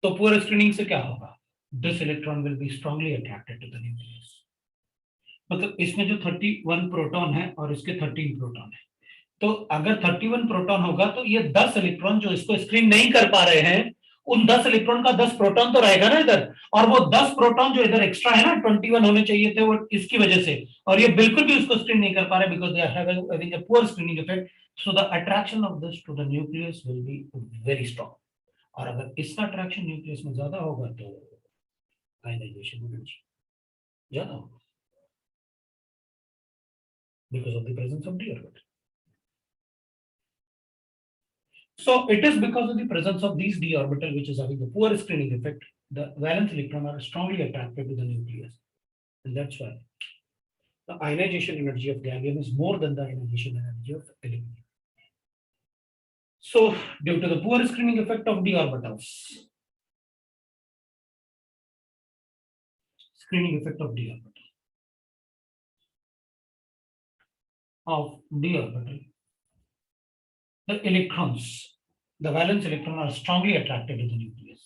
तो पुअर स्क्रीनिंग से क्या होगा? This electron will be strongly attracted to the nucleus. मतलब इसमें जो 31 प्रोटॉन है और इसके 13 प्रोटॉन है, तो अगर 31 प्रोटॉन होगा तो ये 10 इलेक्ट्रॉन जो इसको स्क्रीन नहीं कर पा रहे हैं, उन 10 इलेक्ट्रॉन का 10 प्रोटॉन तो रहेगा ना इधर, और वो 10 प्रोटॉन जो इधर एक्स्ट्रा है ना, 21 होने चाहिए थे वो इसकी वजह से, और ये बिल्कुल भी उसको स्क्रीन नहीं कर पा रहे because they are having a poor screening effect. So the attraction of this to the nucleus will be very strong. और अगर इसका अट्रैक्शन न्यूक्लियस में ज्यादा होगा तो आयनाइजेशन एनर्जी ज्यादा होगा because of the presence of d orbital. So it is because of the presence of these d orbital which is having the poor screening effect. The valence electron are strongly attracted to the nucleus, and that's why the ionization energy of gallium is more than the ionization energy of aluminum. So due to the poor screening effect of d orbitals, screening effect of d orbital, the electrons, the valence electron are strongly attracted to the nucleus.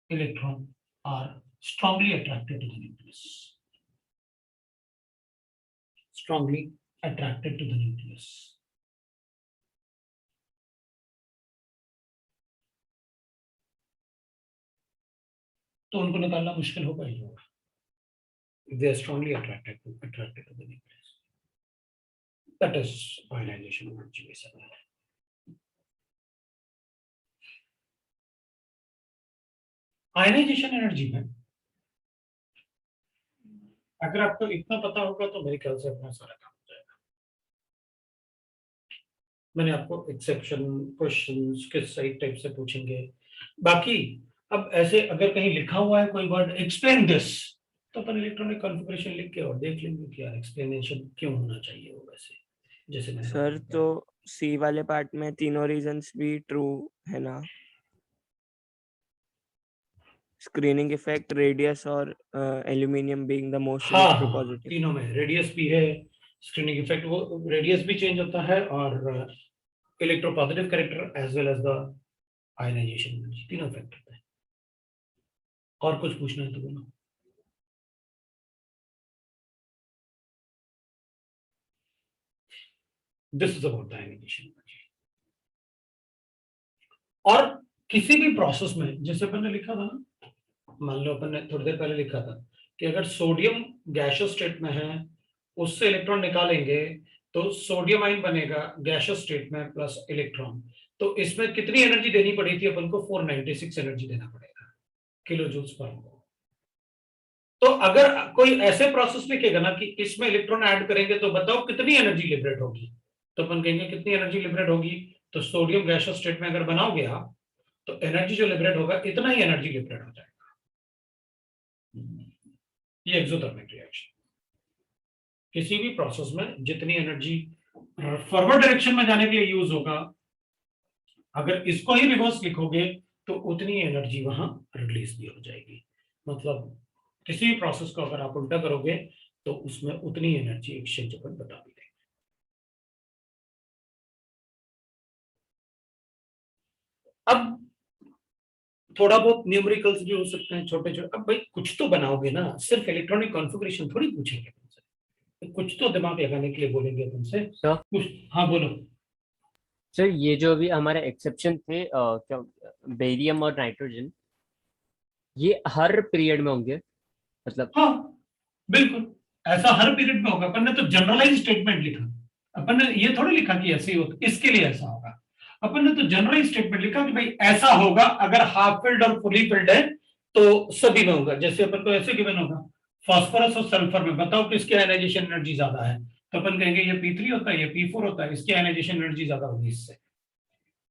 Electron are strongly attracted to the nucleus. Strongly attracted to the nucleus. तो उनको निकालना मुश्किल होगा ही होगा। They are strongly attracted to the nucleus. That is ionization energy basically. Ionization energy में अगर आपको इतना पता होगा तो मेरे ख्याल से अपना सारा काम हो जाएगा। मैंने आपको एक्सेप्शन क्वेश्चंस किस सही टाइप से पूछेंगे, बाकी अब ऐसे अगर कहीं लिखा हुआ है कोई वर्ड एक्सप्लेन दिस, तो अपन इलेक्ट्रॉनिक कॉन्फ़िगरेशन लिख के और देख लेंगे कि यार एक्सप्लेनेशन क्यों होना चाहिए वो वैसे, जैसे मैंने सर तो सी वाले पार्ट में तीनों रीजंस भी ट्रू है ना? स्क्रीनिंग इफेक्ट, रेडियस और एल्यूमिनियम बीइंग द मोस्ट हाँ, इलेक्ट्रोपॉजिटिव। तीनों में रेडियस भी है, स्क्रीनिंग इफेक्ट, वो रेडियस भी चेंज होता है और electropositive character as well as the ionization energy, तीनों इफेक्ट होते हैं। और कुछ पूछना है तो बोलो। This is about the ionization energy. और किसी भी प्रोसेस में जैसे अपन ने लिखा था ना, मान लो अपन ने थोड़ी देर पहले लिखा था कि अगर सोडियम गैसियस स्टेट में है, उससे इलेक्ट्रॉन निकालेंगे तो सोडियम आयन बनेगा गैसियस स्टेट में प्लस इलेक्ट्रॉन, तो इसमें कितनी एनर्जी देनी पड़ी थी अपन को? 496 एनर्जी देना पड़ेगा किलो जूल्स पर मोल। तो अगर कोई ऐसे प्रोसेस लिखेगा ना कि इसमें इलेक्ट्रॉन ऐड करेंगे तो बताओ कितनी एनर्जी लिबरेट होगी, तो अपन कहेंगे कितनी एनर्जी लिबरेट होगी, तो सोडियम गैसियस स्टेट में अगर बनाओगे आप तो एनर्जी जो लिबरेट होगा इतना ही एनर्जी लिबरेट हो जाएगा। ये एक्सोथर्मिक रिएक्शन, किसी भी प्रोसेस में जितनी एनर्जी फॉरवर्ड डायरेक्शन में जाने के लिए यूज होगा, अगर इसको ही रिवर्स लिखोगे तो उतनी एनर्जी वहां रिलीज भी हो जाएगी। मतलब किसी भी प्रोसेस को अगर आप उल्टा करोगे तो उसमें उतनी एनर्जी एक्सचेंज अपन बता भी देंगे। अब थोड़ा बहुत न्यूमेरिकल्स भी हो सकते हैं छोटे छोटे। अब भाई कुछ तो बनाओगे ना, सिर्फ इलेक्ट्रॉनिक कॉन्फ़िगरेशन थोड़ी पूछेंगे तुमसे, कुछ तो दिमाग लगाने के लिए बोलेंगे तुमसे कुछ। हाँ बोलो सर। ये जो अभी हमारे एक्सेप्शन थे क्या बेरियम और नाइट्रोजन, ये हर पीरियड में होंगे मतलब? हाँ बिल्कुल, ऐसा हर पीरियड में होगा। अपन ने तो जनरलाइज स्टेटमेंट लिखा, अपन ने ये थोड़ी लिखा कि ऐसे ही होता, इसके लिए ऐसा होगा। अपन ने तो जनरलाइज स्टेटमेंट लिखा कि भाई ऐसा होगा अगर हाफ फिल्ड और फुली फिल्ड है तो सभी में होगा। जैसे अपन को ऐसे गिवन होगा फास्फोरस और सल्फर में बताओ किसकी आयनाइजेशन एनर्जी ज्यादा है, तो अपन कहेंगे ये P3 होता है, ये P4 होता है, इसकी आयनाइजेशन एनर्जी ज्यादा होगी इससे,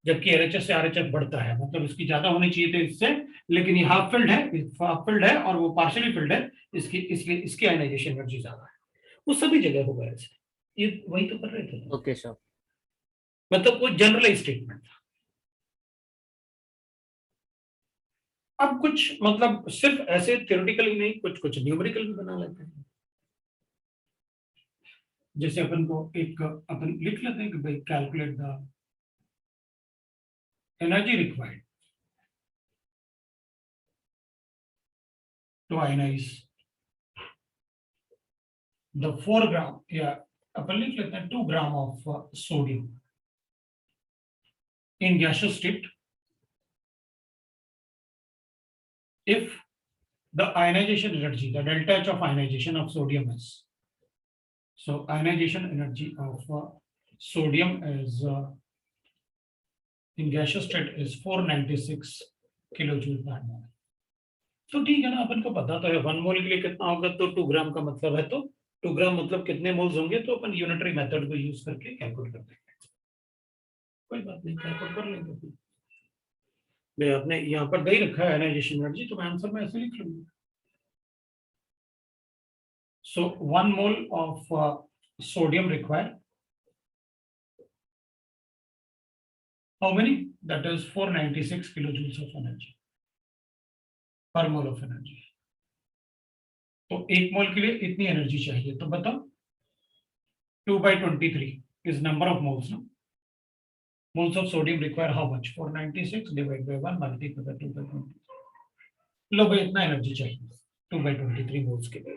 जबकि LHS से RHF बढ़ता है, मतलब इसकी ज्यादा होनी चाहिए थी इससे, लेकिन ये हाफ फिल्ड है और वो पार्शियली फिल्ड है, इसकी आयनाइजेशन एनर्जी ज्यादा है। वो सभी जगह होगा ऐसे, ये वही तो कर रहे थे। ओके सर, मतलब वो जनरलाइज स्टेटमेंट था। अब कुछ मतलब सिर्फ ऐसे थ्योरेटिकल ही नहीं, कुछ न्यूमेरिकल भी बना लेते हैं। जैसे अपन को एक अपन लिख लेते हैं कि भाई calculate the energy required to ionize the 4 gram या अपन लिख लेते हैं 2 gram of sodium in gaseous state if the ionization energy, the delta H of ionization of sodium is, so ionization energy of sodium is in gaseous state is 496 kilojoule per mole. तो ठीक है ना, अपन को पता तो है 1 मोल के लिए कितना होगा, तो 2 ग्राम का मतलब है, तो 2 ग्राम मतलब कितने मोल्स होंगे, तो अपन यूनिटरी मेथड को यूज करके कैलकुलेट कर देंगे, कोई बात नहीं, कैलकुलेट कर लेंगे। मैं आपने यहाँ पर दे ही रखा है आयनाइजेशन एनर्जी, तो मैं आंसर में ऐसे लिख लूंगा। सो 1 mole of sodium required, how many, that is 496 kilojoules of energy पर मोल ऑफ एनर्जी। तो 1 मोल के लिए इतनी एनर्जी चाहिए, तो बताओ 2/23 is number of moles, no? Moles of sodium require how much? 496 divided by 1 multiplied by 2/23। लो भाई इतना एनर्जी चाहिए 2/23 मोल्स के लिए,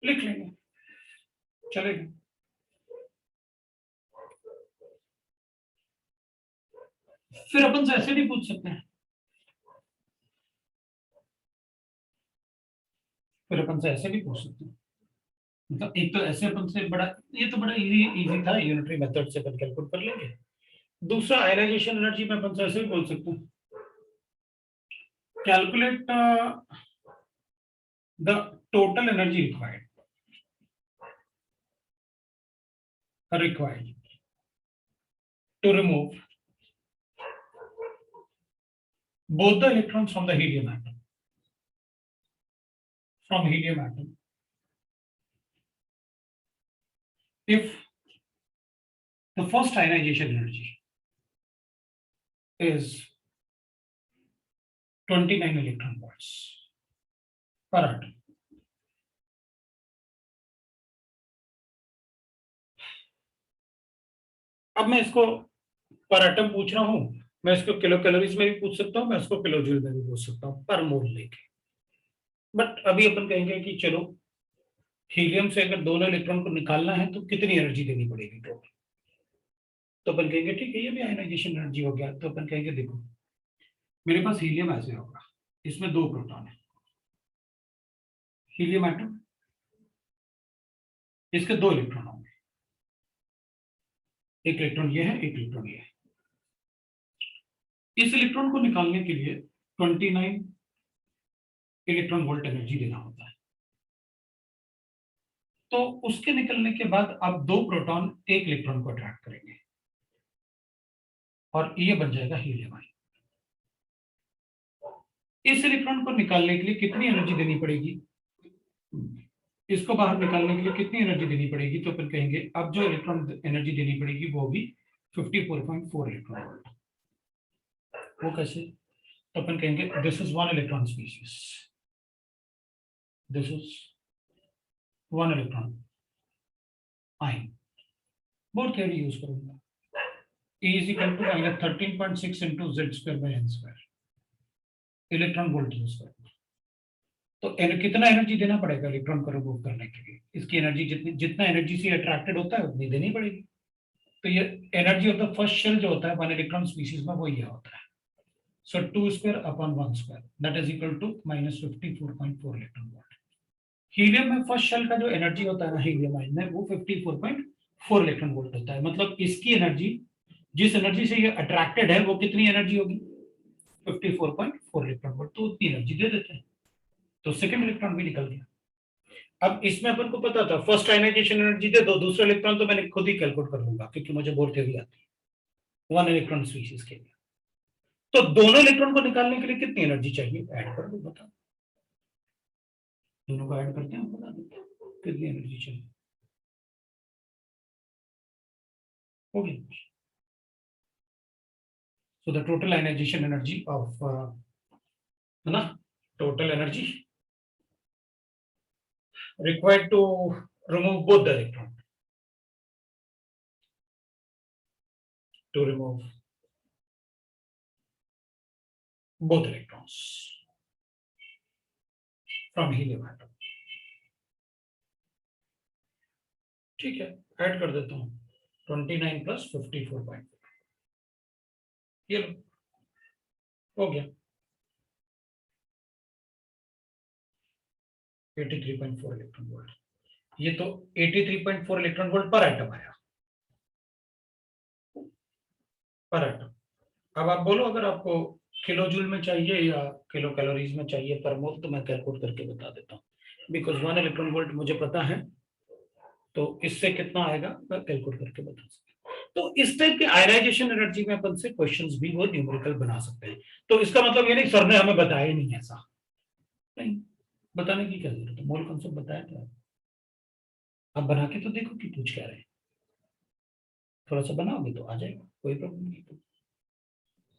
लिख लेंगे, चलेगा। फिर अपन से ऐसे भी पूछ सकते हैं, फिर अपन से ऐसे भी पूछ सकते हैं, मतलब एक तो ऐसे अपन से बड़ा, ये तो बड़ा इजी था, यूनिटरी मेथड से अपन कैलकुलेट कर लेंगे। दूसरा आयनाइजेशन एनर्जी में अपन से ऐसे भी बोल सकते हैं, calculate the total energy required to remove both the electrons from the helium atom, if the first ionization energy is 29 electron volts per atom, अब मैं इसको पर एटम पूछ रहा हूं, मैं इसको किलो कैलोरीज में भी पूछ सकता हूं, मैं इसको किलो जूल में भी पूछ सकता हूं पर मोल लेके। बट अभी अपन कहेंगे कि चलो हीलियम से अगर दोनों इलेक्ट्रॉन को निकालना है तो कितनी एनर्जी देनी पड़ेगी टोटल, तो अपन कहेंगे ठीक है ये भी आयनाइजेशन एनर्जी हो गया। तो अपन कहेंगे देखो मेरे पास हीलियम ऐसे होगा, इसमें 2 प्रोटॉन है, हीलियम एटम, इसके 2 इलेक्ट्रॉन होंगे, एक इलेक्ट्रॉन ये है, एक इलेक्ट्रॉन ये है। इस इलेक्ट्रॉन को निकालने के लिए 29 इलेक्ट्रॉन वोल्ट एनर्जी देना होता है। तो उसके निकलने के बाद अब 2 प्रोटॉन एक इलेक्ट्रॉन को अट्रैक्ट करेंगे और ये बन जाएगा हीलियम आयन। इस इलेक्ट्रॉन को निकालने के लिए कितनी एनर्जी देनी पड़ेगी, इसको बाहर निकालने के लिए कितनी एनर्जी देनी पड़ेगी, तो अपन कहेंगे अब जो इलेक्ट्रॉन एनर्जी देनी पड़ेगी वो भी 54.4 इलेक्ट्रॉन वोल्ट। वो कैसे, तो अपन कहेंगे this is 1 electron species, this is 1 electron ion, both theory use करूंगा। E is equal to minus 13.6 into z square by n square, electron volt use करूंगा। तो कितना एनर्जी देना पड़ेगा इलेक्ट्रॉन को रिमूव करने के लिए, इसकी एनर्जी जितना एनर्जी से अट्रैक्टेड होता है उतनी देनी पड़ेगी। तो ये energy of the first shell जो होता है 1 इलेक्ट्रॉन स्पीशीज में वो ये होता है, so 2 square upon 1 square that is equal to minus 54.4 electron volt. Helium में फर्स्ट शेल का जो एनर्जी होता है ना हीलियम आयन में, वो 54.4 इलेक्ट्रॉन वोल्ट होता है। मतलब इसकी एनर्जी, जिस एनर्जी से ये अट्रैक्टेड है वो कितनी एनर्जी होगी, 54.4 इलेक्ट्रॉन वोल्ट, तो उतनी एनर्जी दे देते हैं, तो सेकंड इलेक्ट्रॉन भी निकल गया। अब इसमें अपन को पता था फर्स्ट आयनाइजेशन एनर्जी दे दो, दूसरा इलेक्ट्रॉन तो मैंने खुद ही कैलकुलेट कर लूंगा क्योंकि मुझे बोर थ्योरी आती है 1 इलेक्ट्रॉन स्पीशीज के लिए। तो दोनों इलेक्ट्रॉन को निकालने के लिए कितनी एनर्जी चाहिए, ऐड कर दो, बता, दोनों को ऐड करते हैं, बता देते हैं कितनी एनर्जी चाहिए, हो गया। So the total ionization energy of total energy required to remove both the electron. To remove both electrons from helium atom. ठीक है, ऐड कर देता हूं 29 प्लस 54.4, ये लो, हो गया 83.4 इलेक्ट्रॉन वोल्ट। ये तो 83.4 इलेक्ट्रॉन वोल्ट पर एटम आया, पर एटम। अब आप बोलो अगर आपको किलो जूल में चाहिए या किलो कैलोरीज में चाहिए पर मोल, तो मैं कैलकुलेट करके बता देता हूँ, बिकॉज 1 इलेक्ट्रॉन वोल्ट मुझे पता है, तो इससे कितना आएगा मैं कैलकुलेट करके बता सकता हूँ। तो इस टाइप के आयनाइजेशन एनर्जी में अपन से क्वेश्चंस भी वो न्यूमेरिकल बना सकते हैं। तो इसका मतलब ये नहीं सर ने हमें बताया ही नहीं, ऐसा नहीं, बताने की क्या जरूरत है, मोल कॉन्सेप्ट बताया था, आप बना के तो देखो कि पूछ क्या रहे हैं, थोड़ा सा बनाओगे तो आ जाएगा, कोई प्रॉब्लम नहीं।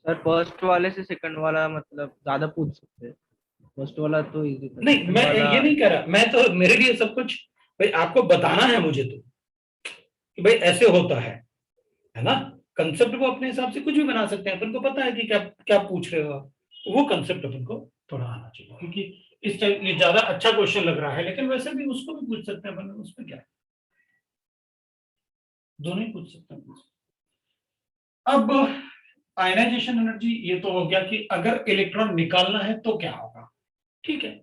सर फर्स्ट वाले से सेकंड वाला मतलब ज्यादा पूछ सकते हैं, फर्स्ट वाला तो इजी था, नहीं, second मैं वाला ये नहीं कह रहा, मैं तो मेरे लिए सब कुछ भाई आपको बताना है मुझे, तो कि भाई ऐसे होता है ना। कंसेप्ट को अपने हिसाब से कुछ भी बना सकते हैं, अपन को पता है कि क्या क्या पूछ रहे हो आप, वो कंसेप्ट अपन को थोड़ा आना चाहिए, क्योंकि इस टाइप ये ज्यादा अच्छा क्वेश्चन लग रहा है, लेकिन वैसे भी उसको भी पूछ सकते हैं अपन, उसमें क्या है, दोनों ही पूछ सकते हैं। अब आयनाइजेशन एनर्जी ये तो हो गया कि अगर इलेक्ट्रॉन निकालना है तो क्या होगा, ठीक है।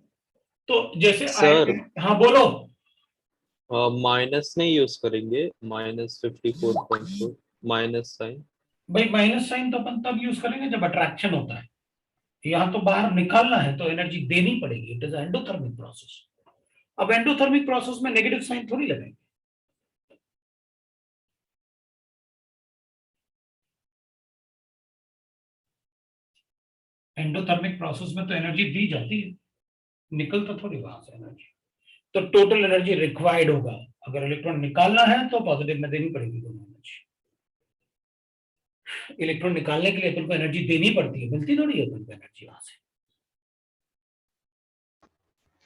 तो जैसे सर हाँ बोलो। माइनस नहीं यूज करेंगे, -54.4 माइनस साइन। भाई माइनस साइन तो अपन तब यूज करेंगे जब अट्रैक्शन होता है, यहां तो बाहर निकालना है तो एनर्जी देनी पड़ेगी, इट इज एंडोथर्मिक प्रोसेस। अब एंडोथर्मिक प्रोसेस में नेगेटिव साइन थोड़ी लगाएंगे, एंडोथर्मिक प्रोसेस में तो एनर्जी दी जाती है, निकल तो थोड़ी वहां से एनर्जी, तो टोटल एनर्जी रिक्वायर्ड होगा, अगर इलेक्ट्रॉन निकालना है तो पॉजिटिव में देनी पड़ेगी दोनों एनर्जी। इलेक्ट्रॉन निकालने के लिए अपन को एनर्जी देनी पड़ती है, मिलती थोड़ी है अपन को एनर्जी वहां से।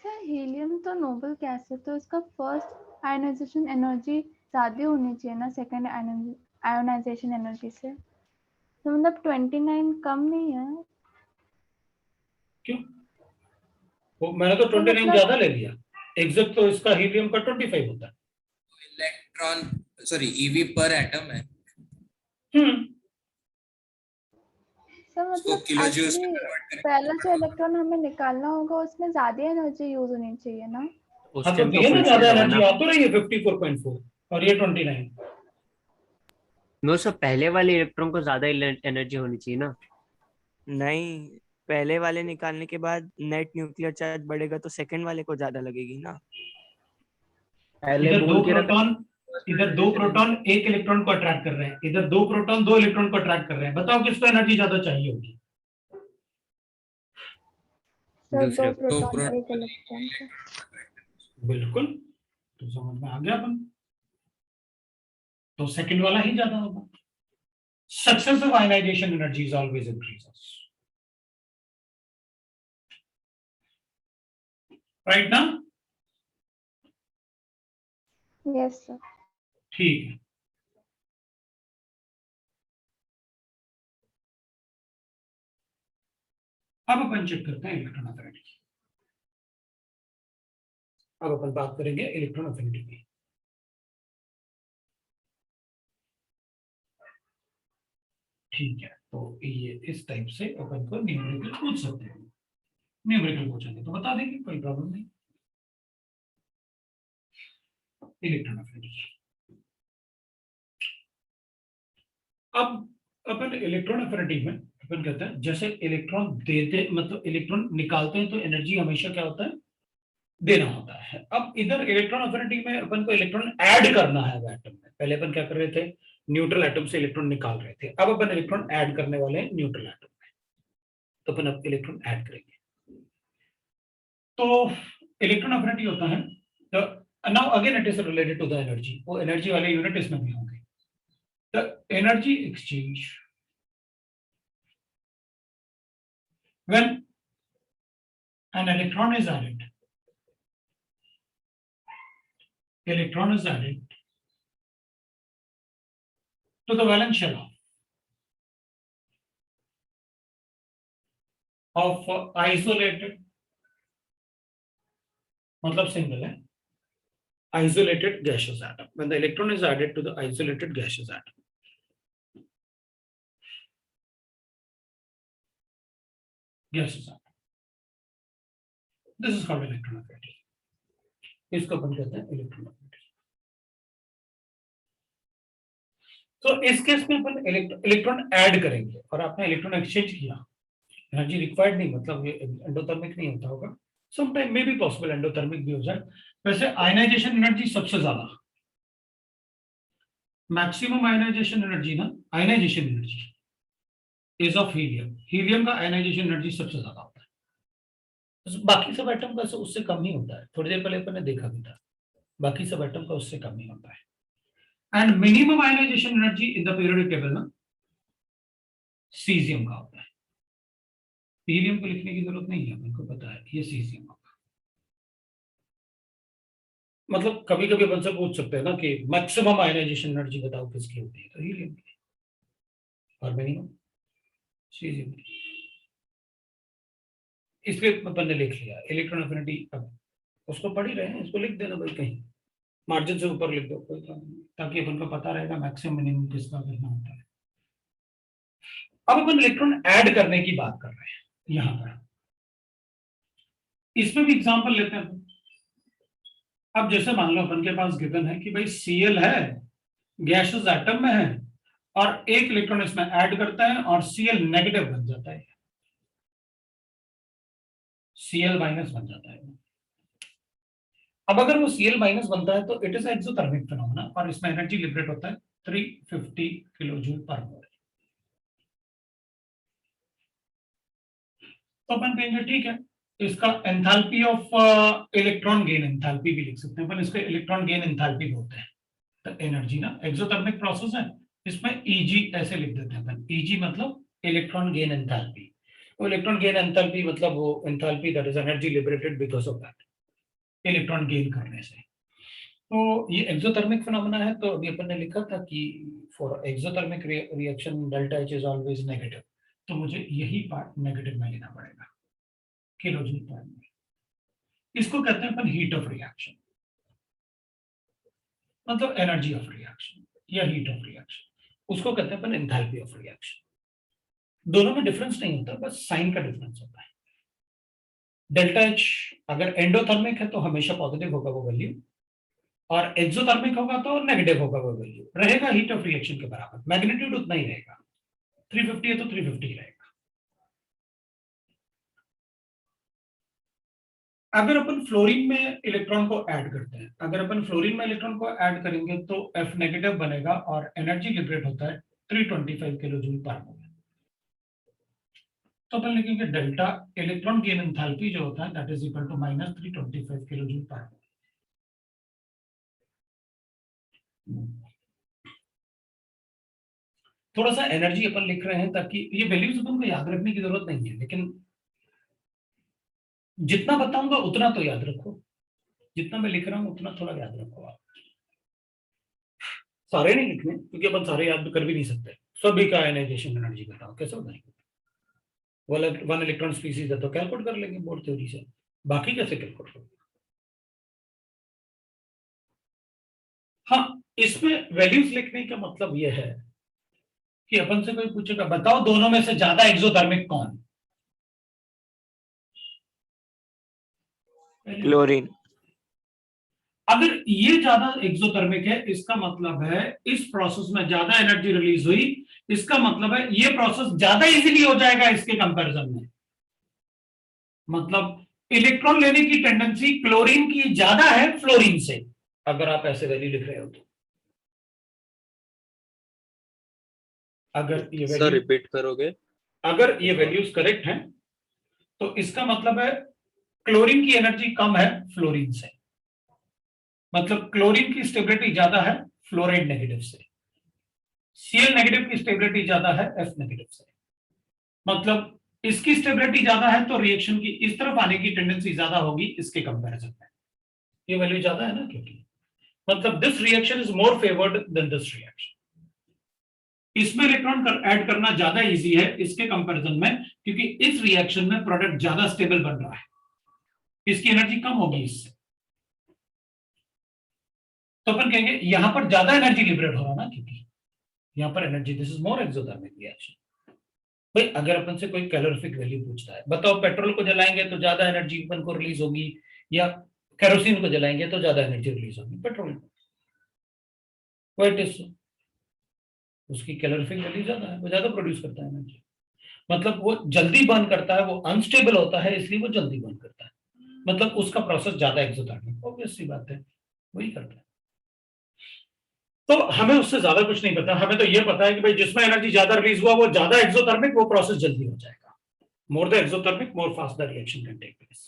सर हीलियम तो नोबल गैस है, तो इसका फर्स्ट आयनाइजेशन एनर्जी ज्यादा होनी चाहिए ना सेकंड आयोनाइजेशन एनर्जी से, तो मतलब 29 कम नहीं है? क्यों, वो मैंने तो 29 मतलब ज्यादा ले लिया, एग्जैक्ट तो इसका हीलियम का 25 होता है। इलेक्ट्रॉन सॉरी ईवी पर एटम है, सर उसको मतलब किलो जूल्स में एक्चुअली कन्वर्ट करें। पहला जो इलेक्ट्रॉन हमें निकालना होगा उसमें ज्यादा एनर्जी यूज होनी चाहिए ना? उस हाँ तो टाइम तो दिए ना, फुलफिल ज्यादा होगा एनर्जी ना। आ तो रही है 54.4 और ये 29। नो सर, पहले वाले इलेक्ट्रॉन को ज्यादा एनर्जी होनी चाहिए ना। नहीं, पहले वाले निकालने के बाद नेट न्यूक्लियर चार्ज बढ़ेगा तो सेकंड वाले को ज्यादा लगेगी ना। पहले इधर दो बोल के रखा प्रोटॉन, इधर दो प्रोटॉन एक इलेक्ट्रॉन को अट्रैक्ट कर रहे हैं, इधर दो प्रोटॉन दो इलेक्ट्रॉन को अट्रैक्ट कर रहे हैं, बताओ किसको एनर्जी ज्यादा चाहिए होगी। सर दो दूसरे को। दो प्रोटॉन एक इलेक्ट्रॉन का। बिल्कुल, तो समझ में आ गया अपन, तो सेकंड वाला ही ज्यादा होगा। Successive ionization energy is always increases, right ना। Yes sir. ठीक है, अब अपन चेक करते हैं इलेक्ट्रॉन अफिनिटी की। अब अपन बात करेंगे इलेक्ट्रॉन अफिनिटी की। ठीक है, तो ये इस टाइप से अपन को न्यूमेरिकल पूछ सकते हैं, न्यूमेरिकल पूछेंगे तो बता देंगे, कोई प्रॉब्लम नहीं। इलेक्ट्रॉन अफिनिटी, अब अपन इलेक्ट्रॉन अफिनिटी में अपन कहते हैं जैसे इलेक्ट्रॉन देते, मतलब इलेक्ट्रॉन निकालते हैं तो एनर्जी हमेशा क्या होता है, देना होता है। अब इधर इलेक्ट्रॉन अफिनिटी में अपन को इलेक्ट्रॉन ऐड करना है एटम में, पहले अपन क्या कर रहे थे, न्यूट्रल एटम से इलेक्ट्रॉन निकाल रहे थे, अब अपन इलेक्ट्रॉन ऐड करने वाले हैं न्यूट्रल एटम में, तो अपन अब इलेक्ट्रॉन ऐड करेंगे। तो इलेक्ट्रॉन अफिनिटी होता है, तो now again it is related to the energy, वो एनर्जी वाले यूनिट इसमें भी होंगे। The energy exchange when an electron is added, electron is added to the valence shell of isolated, मतलब सिंगल है, isolated gaseous atom. When the electron is added to the isolated gaseous atom, this is called electron affinity. इसको अपन कहते हैं electron affinity. तो इस case में अपन electron add करेंगे और आपने इलेक्ट्रॉन एक्सचेंज किया, एनर्जी रिक्वायर्ड नहीं, मतलब ये एंडोथर्मिक नहीं होता होगा, some time may be possible endothermic भी हो जाए. वैसे आयनाइजेशन एनर्जी सबसे ज्यादा, मैक्सिमम आयनाइजेशन एनर्जी ना, ionization energy is of helium. Helium का आयनाइजेशन एनर्जी सबसे ज्यादा होता है, बाकी सब एटम का उससे कम ही होता है. थोड़ी देर पहले अपन ने देखा भी था, बाकी सब एटम का उससे कम ही होता है. And minimum ionization energy in the periodic table ना सीजियम का होता है. हीलियम को लिखने की जरूरत नहीं है, आपको पता है ये सीजियम होगा. मतलब कभी कभी अपन से पूछ सकते हैं ना कि मैक्सिमम आयनाइजेशन एनर्जी बताओ किसकी होती है, तो हीलियम की, और मिनिमम सीजियम की. इसलिए अपन ने लिख लिया इलेक्ट्रॉन अफिनिटी. अब उसको पढ़ ही रहे हैं, इसको लिख देना भाई, कहीं मार्जिन से ऊपर लिख दो, कोई काम नहीं, ताकि अपन को पता रहेगा मैक्सिमम मिनिमम किसका करना होता है. अब अपन इलेक्ट्रॉन ऐड करने की बात कर रहे हैं यहां पर. इसमें भी एग्जांपल लेते हैं. अब जैसे मान लो अपन के पास गिवन है कि भाई Cl है, गैसेस एटम में है, और एक इलेक्ट्रॉन इसमें ऐड करता है और Cl नेगेटिव बन जाता है, Cl माइनस बन जाता है. अब अगर वो Cl माइनस बनता है तो इट इज एक्सोथर्मिक फिनोमेना, और इसमें एनर्जी लिबरेट होता है 350 किलो जूल पर मोल. तो अपन कहेंगे ठीक है, इसका enthalpy of electron gain enthalpy भी लिख सकते हैं अपन, इसको इलेक्ट्रॉन गेन एंथैल्पी बोलते हैं. तो एनर्जी ना एक्सोथर्मिक प्रोसेस है, इसमें Eg ऐसे लिख देते हैं अपन. Eg मतलब इलेक्ट्रॉन गेन एंथैल्पी. वो इलेक्ट्रॉन गेन एंथैल्पी मतलब वो enthalpy that is energy liberated because of that, electron gain करने से. तो ये एक्सोथर्मिक फिनोमेना है. तो अभी अपन ने लिखा था कि for exothermic reaction delta H is always negative, तो मुझे यही पार्ट नेगेटिव में लेना पड़ेगा, किलो जूल पर मोल. इसको कहते हैं अपन हीट ऑफ रिएक्शन, मतलब एनर्जी ऑफ रिएक्शन या हीट ऑफ रिएक्शन. उसको कहते हैं अपन एंथैल्पी ऑफ रिएक्शन. दोनों में डिफरेंस नहीं होता, बस साइन का डिफरेंस होता है. डेल्टा H अगर एंडोथर्मिक है तो हमेशा पॉजिटिव होगा वो वैल्यू, और एक्सोथर्मिक होगा तो नेगेटिव होगा वो वैल्यू. रहेगा हीट ऑफ रिएक्शन के बराबर, मैग्नीट्यूड उतना ही रहेगा. 350 है तो 350 रहेगा. अगर अपन फ्लोरीन में इलेक्ट्रॉन को ऐड करते हैं, अगर अपन फ्लोरीन में इलेक्ट्रॉन को ऐड करेंगे तो F नेगेटिव बनेगा और एनर्जी लिबरेट होता है 325 किलो जूल पर मोल. तो अपन लिखेंगे डेल्टा इलेक्ट्रॉन गेन एंथैल्पी जो होता है that is equal to minus 325 kilo joule per mole. थोड़ा सा एनर्जी अपन लिख रहे हैं ताकि ये वैल्यूज अपन को याद रखने की जरूरत नहीं है, लेकिन जितना बताऊंगा उतना तो याद रखो, जितना मैं लिख रहा हूं उतना थोड़ा याद रखो. आप सारे नहीं लिखने, क्योंकि अपन सारे याद कर भी नहीं सकते. सभी का आयनाइजेशन एनर्जी बताओ, कैसे बताएंगे? वन इलेक्ट्रॉन स्पीसीज है तो कैलकुलेट कर लेंगे बोर्ड थ्योरी से, बाकी कैसे कैलकुलेट करोगे? हाँ, इसमें वैल्यूज लिखने का मतलब यह है कि अपन से कोई पूछेगा बताओ दोनों में से ज्यादा एक्सोथर्मिक कौन? क्लोरीन. अगर ये ज्यादा एक्सोथर्मिक है, इसका मतलब है इस प्रोसेस में ज्यादा एनर्जी रिलीज हुई, इसका मतलब है ये प्रोसेस ज्यादा इजीली हो जाएगा इसके कंपैरिजन में. मतलब इलेक्ट्रॉन लेने की टेंडेंसी क्लोरीन की ज्यादा है फ्लोरीन से, अगर आप ऐसे वैल्यू लिख रहे हो तो. अगर ये सर रिपीट करोगे? अगर ये वैल्यूज करेक्ट हैं तो इसका मतलब है क्लोरीन की एनर्जी कम है फ्लोरीन से, मतलब क्लोरीन की स्टेबिलिटी ज्यादा है फ्लोराइड नेगेटिव से, Cl नेगेटिव की स्टेबिलिटी ज्यादा है F नेगेटिव से. मतलब इसकी स्टेबिलिटी ज्यादा है तो रिएक्शन की इस तरफ आने की टेंडेंसी ज्यादा होगी इसके कंपैरिजन में. ये वैल्यू ज्यादा है ना, क्योंकि मतलब this reaction is more favoured than this reaction. इसमें इलेक्ट्रॉन ऐड करना ज्यादा इजी है इसके कंपैरिजन में, क्योंकि इस रिएक्शन में प्रोडक्ट ज्यादा स्टेबल बन रहा है, इसकी एनर्जी कम होगी इससे। तो अपन कहेंगे यहां पर ज्यादा एनर्जी लिबरेट हो रहा ना, क्योंकि यहां पर energy, this is more exothermic reaction. भाई अगर अपन से कोई कैलोरीफिक वैल्यू पूछता है, बताओ पेट्रोल को जलाएंगे तो ज्यादा एनर्जी अपन को रिलीज होगी, या केरोसिन को जलाएंगे तो ज्यादा एनर्जी रिलीज होगी? पेट्रोल को। व्हाट इज, उसकी कैलोरीफिक वैल्यू ज्यादा है, वो ज्यादा प्रोड्यूस करता है एनर्जी, मतलब वो जल्दी बर्न करता है, वो अनस्टेबल होता है इसलिए वो जल्दी बर्न करता है, मतलब उसका प्रोसेस ज्यादा एक्सोथर्मिक, ऑब्वियस सी बात है, वही करता है। तो हमें उससे ज्यादा कुछ नहीं पता, हमें तो ये पता है कि भाई जिसमें एनर्जी ज्यादा रिलीज हुआ वो ज्यादा एक्सोथर्मिक, वो प्रोसेस जल्दी हो जाएगा। More the exothermic more fast the reaction can take place.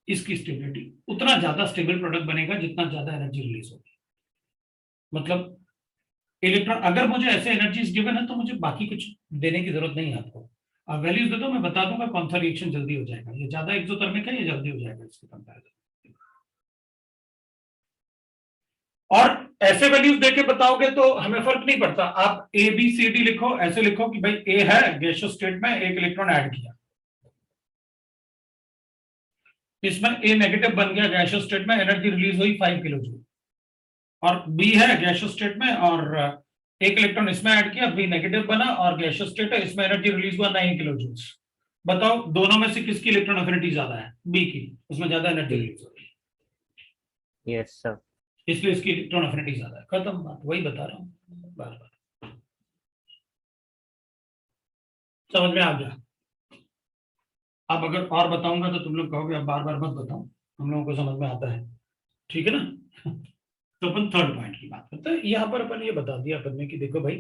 इसकी स्टेबिलिटी, उतना ज्यादा स्टेबल प्रोडक्ट बनेगा जितना ज्यादा एनर्जी रिलीज होगी। मतलब इलेक्ट्रॉन, अगर मुझे ऐसे एनर्जीज गिवन है तो मुझे बाकी कुछ देने की जरूरत नहीं है आपको, आप वैल्यूज दे दो, मैं बता दूंगा कौन सा रिएक्शन जल्दी हो जाएगा, ये ज्यादा एक्सोथर्मिक है, ये जल्दी हो जाएगा इसके कंपैरिजन। और ऐसे वैल्यूज देके बताओगे तो हमें फर्क नहीं पड़ता, आप ए बी सी डी लिखो, ऐसे लिखो कि भाई ए है गैसियस स्टेट में, एक इलेक्ट्रॉन ऐड किया, इसमें ए नेगेटिव बन गया गैसियस स्टेट में, एनर्जी रिलीज हुई 5 किलो जूल, और बी है गैसियस स्टेट में और एक इलेक्ट्रॉन इसमें ऐड किया, बी नेगेटिव बना और गैसियस स्टेट है, इसमें एनर्जी रिलीज हुआ 9 किलो जूल्स। बताओ दोनों में से किसकी इलेक्ट्रॉन एफिनिटी ज्यादा है? बी की, उसमें ज्यादा एनर्जी रिलीज हो रही है। Yes sir. इसलिए इसकी इलेक्ट्रॉन एफिनिटी ज्यादा है, खत्म बात, वही बता रहा हूँ बार बार, समझ में आ गया? अब अगर और बताऊंगा तो तुम लोग कहोगे अब बार बार मत बताओ, हम लोगों को समझ में आता है, ठीक है ना? तो अपन थर्ड पॉइंट की बात करते हैं। यहाँ पर अपन ये बता दिया अपन ने कि देखो भाई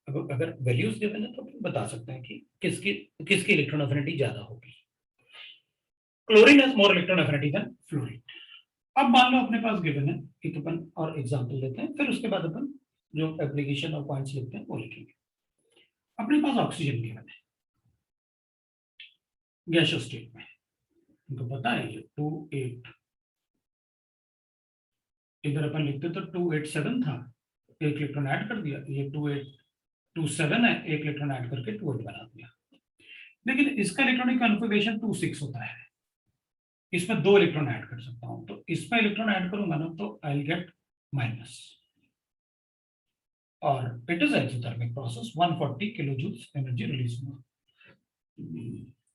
अगर वैल्यूज गिवन है तो अपन बता सकते हैं कि किसकी इलेक्ट्रॉन एफिनिटी ज्यादा होगी। Chlorine has more electron affinity than fluorine. अब मान लो अपने पास गिवन है, एक अपन और एग्जांपल लेते हैं, फिर उसके बाद अपन जो एप्लीकेशन और पॉइंट्स लिखते हैं वो लिखेंगे। अपने पास ऑक्सीजन गिवन है गैसियस स्टेट में, इनको पता है ये 28, इधर अपन लिखते तो 287 था, एक इलेक्ट्रॉन ऐड कर दिया, ये 2827 है, एक इलेक्ट्रॉन ऐड करके 28 बना दिया। लेकिन इसका इलेक्ट्रॉनिक कॉन्फ़िगरेशन 26 होता है, इसमें 2 इलेक्ट्रॉन ऐड कर सकता हूं, तो इसमें इलेक्ट्रॉन ऐड करूंगा ना तो आई विल गेट माइनस, और it is exothermic process, 140 kilo joules energy release हुआ,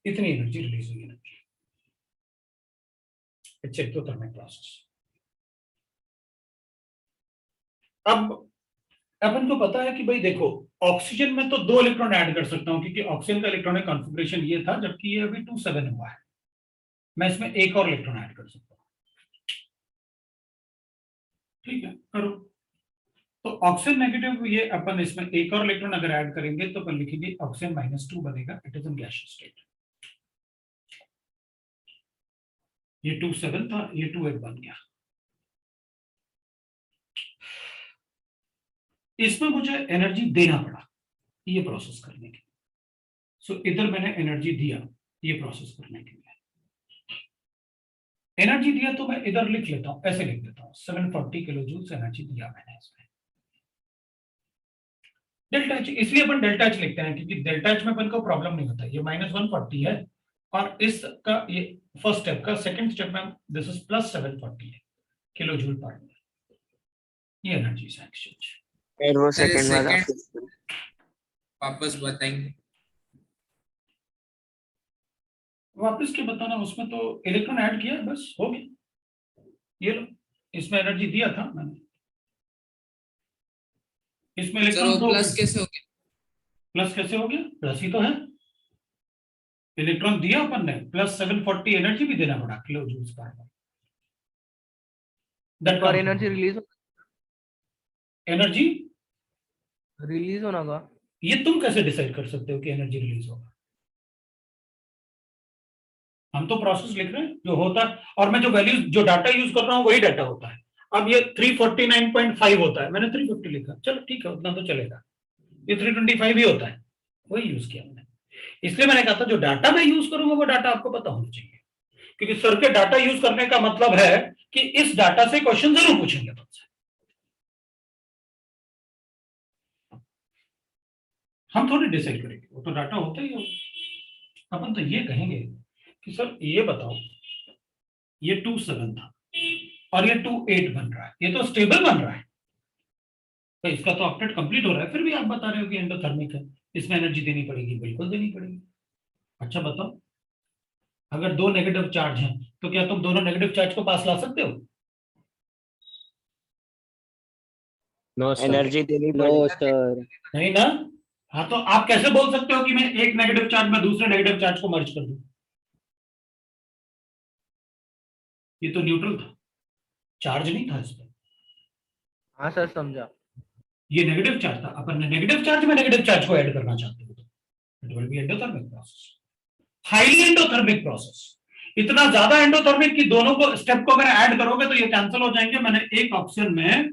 इतनी एनर्जी रिलीज हुई, एनर्जी इट्स एक्सोथर्मिक प्रोसेस। अब अपन को पता है कि भाई देखो ऑक्सीजन में तो 2 इलेक्ट्रॉन ऐड कर सकता हूं, क्योंकि ऑक्सीजन का इलेक्ट्रॉनिक कॉन्फ़िगरेशन ये था, जबकि ये अभी 27 हुआ है, मैं इसमें एक और इलेक्ट्रॉन ऐड कर सकता हूं, ठीक है करो। तो ऑक्सीजन नेगेटिव, ये अपन इसमें एक और इलेक्ट्रॉन अगर ऐड करेंगे तो अपन लिखेंगे ऑक्सीजन -2 बनेगा, it is in gaseous state. ये 27 था, ये 28 बन गया। इसमें मुझे एनर्जी देना पड़ा ये प्रोसेस करने के लिए, सो इधर मैंने एनर्जी दिया ये प्रोसेस करने के लिए, एनर्जी दिया तो मैं इधर लिख लेता हूं, ऐसे लिख देता हूं 740 किलो जूल्स एनर्जी दिया मैंने इसमें। डेल्टा एच, इसलिए अपन डेल्टा एच लिखते हैं क्योंकि डेल्टा एच में अपन को प्रॉब्लम नहीं होता, ये -140 है और इसका ये फर्स्ट स्टेप का, सेकंड स्टेप में दिस इज +740 है किलो जूल पर मिनट, ये एनर्जी है एक्सचेंज। फिर वो अरे सेकंड वाला second वापस बताएंगे। वापस के बताना, उसमें तो इलेक्ट्रॉन ऐड किया बस हो गया, ये लो इसमें एनर्जी दिया था मैंने, इसमें सर इलेक्ट्रॉन वो प्लस कैसे हो गया? प्लस कैसे हो गया? प्लस ही तो है, इलेक्ट्रॉन दिया अपन ने, +740 एनर्जी भी देना पड़ा किलो जूल्स पर दैट और एनर्जी एनर्जी रिलीज होना का ये तुम कैसे डिसाइड कर सकते हो कि एनर्जी रिलीज होगा? हम तो प्रोसेस लिख रहे हैं जो होता है, और मैं जो वैल्यूज जो डाटा यूज कर रहा हूं वही डाटा होता है। अब ये 349.5 होता है, मैंने 350 लिखा, चलो ठीक है उतना तो चलेगा, ये 325 ही होता है, वही यूज किया मैंने। इसलिए मैंने कहा था जो डाटा मैं यूज करूंगा वो डाटा आपको पता होना चाहिए, क्योंकि सर के डाटा यूज करने का मतलब है कि इस डाटा से क्वेश्चन जरूर पूछेंगे तुमसे, हम थोड़ी डिसाइड करेंगे, वो तो डाटा होता ही है। अपन तो ये कहेंगे कि सर ये बताओ, ये 2.7 था और ये 2.8 बन रहा है, ये तो स्टेबल बन रहा है, तो इसका तो ऑक्टेट कंप्लीट हो रहा है, फिर भी आप बता रहे हो कि एंडोथर्मिक है, इसमें एनर्जी देनी पड़ेगी, बिल्कुल देनी पड़ेगी। अच्छा बताओ, अगर दो नेगेटिव चार्ज हैं तो क्या तुम दोनों नेगेटिव चार्ज को पास ला सकते हो? No sir. एनर्जी देनी नो पड़ेगी। सर। नहीं ना। हाँ, तो आप कैसे बोल सकते हो कि मैं एक नेगेटिव चार्ज में दूसरे नेगेटिव चार्ज को मर्ज कर दूं? ये तो न्यूट्रल था, चार्ज नहीं था इसमें। हाँ सर समझा। ये नेगेटिव चार्ज था, अपन ने नेगेटिव चार्ज में नेगेटिव चार्ज को ऐड करना चाहते हो तो it will be endothermic process, highly endothermic process. इतना ज्यादा एंडोथर्मिक कि दोनों को स्टेप को अगर ऐड करोगे तो ये कैंसिल हो जाएंगे। मैंने एक ऑप्शन में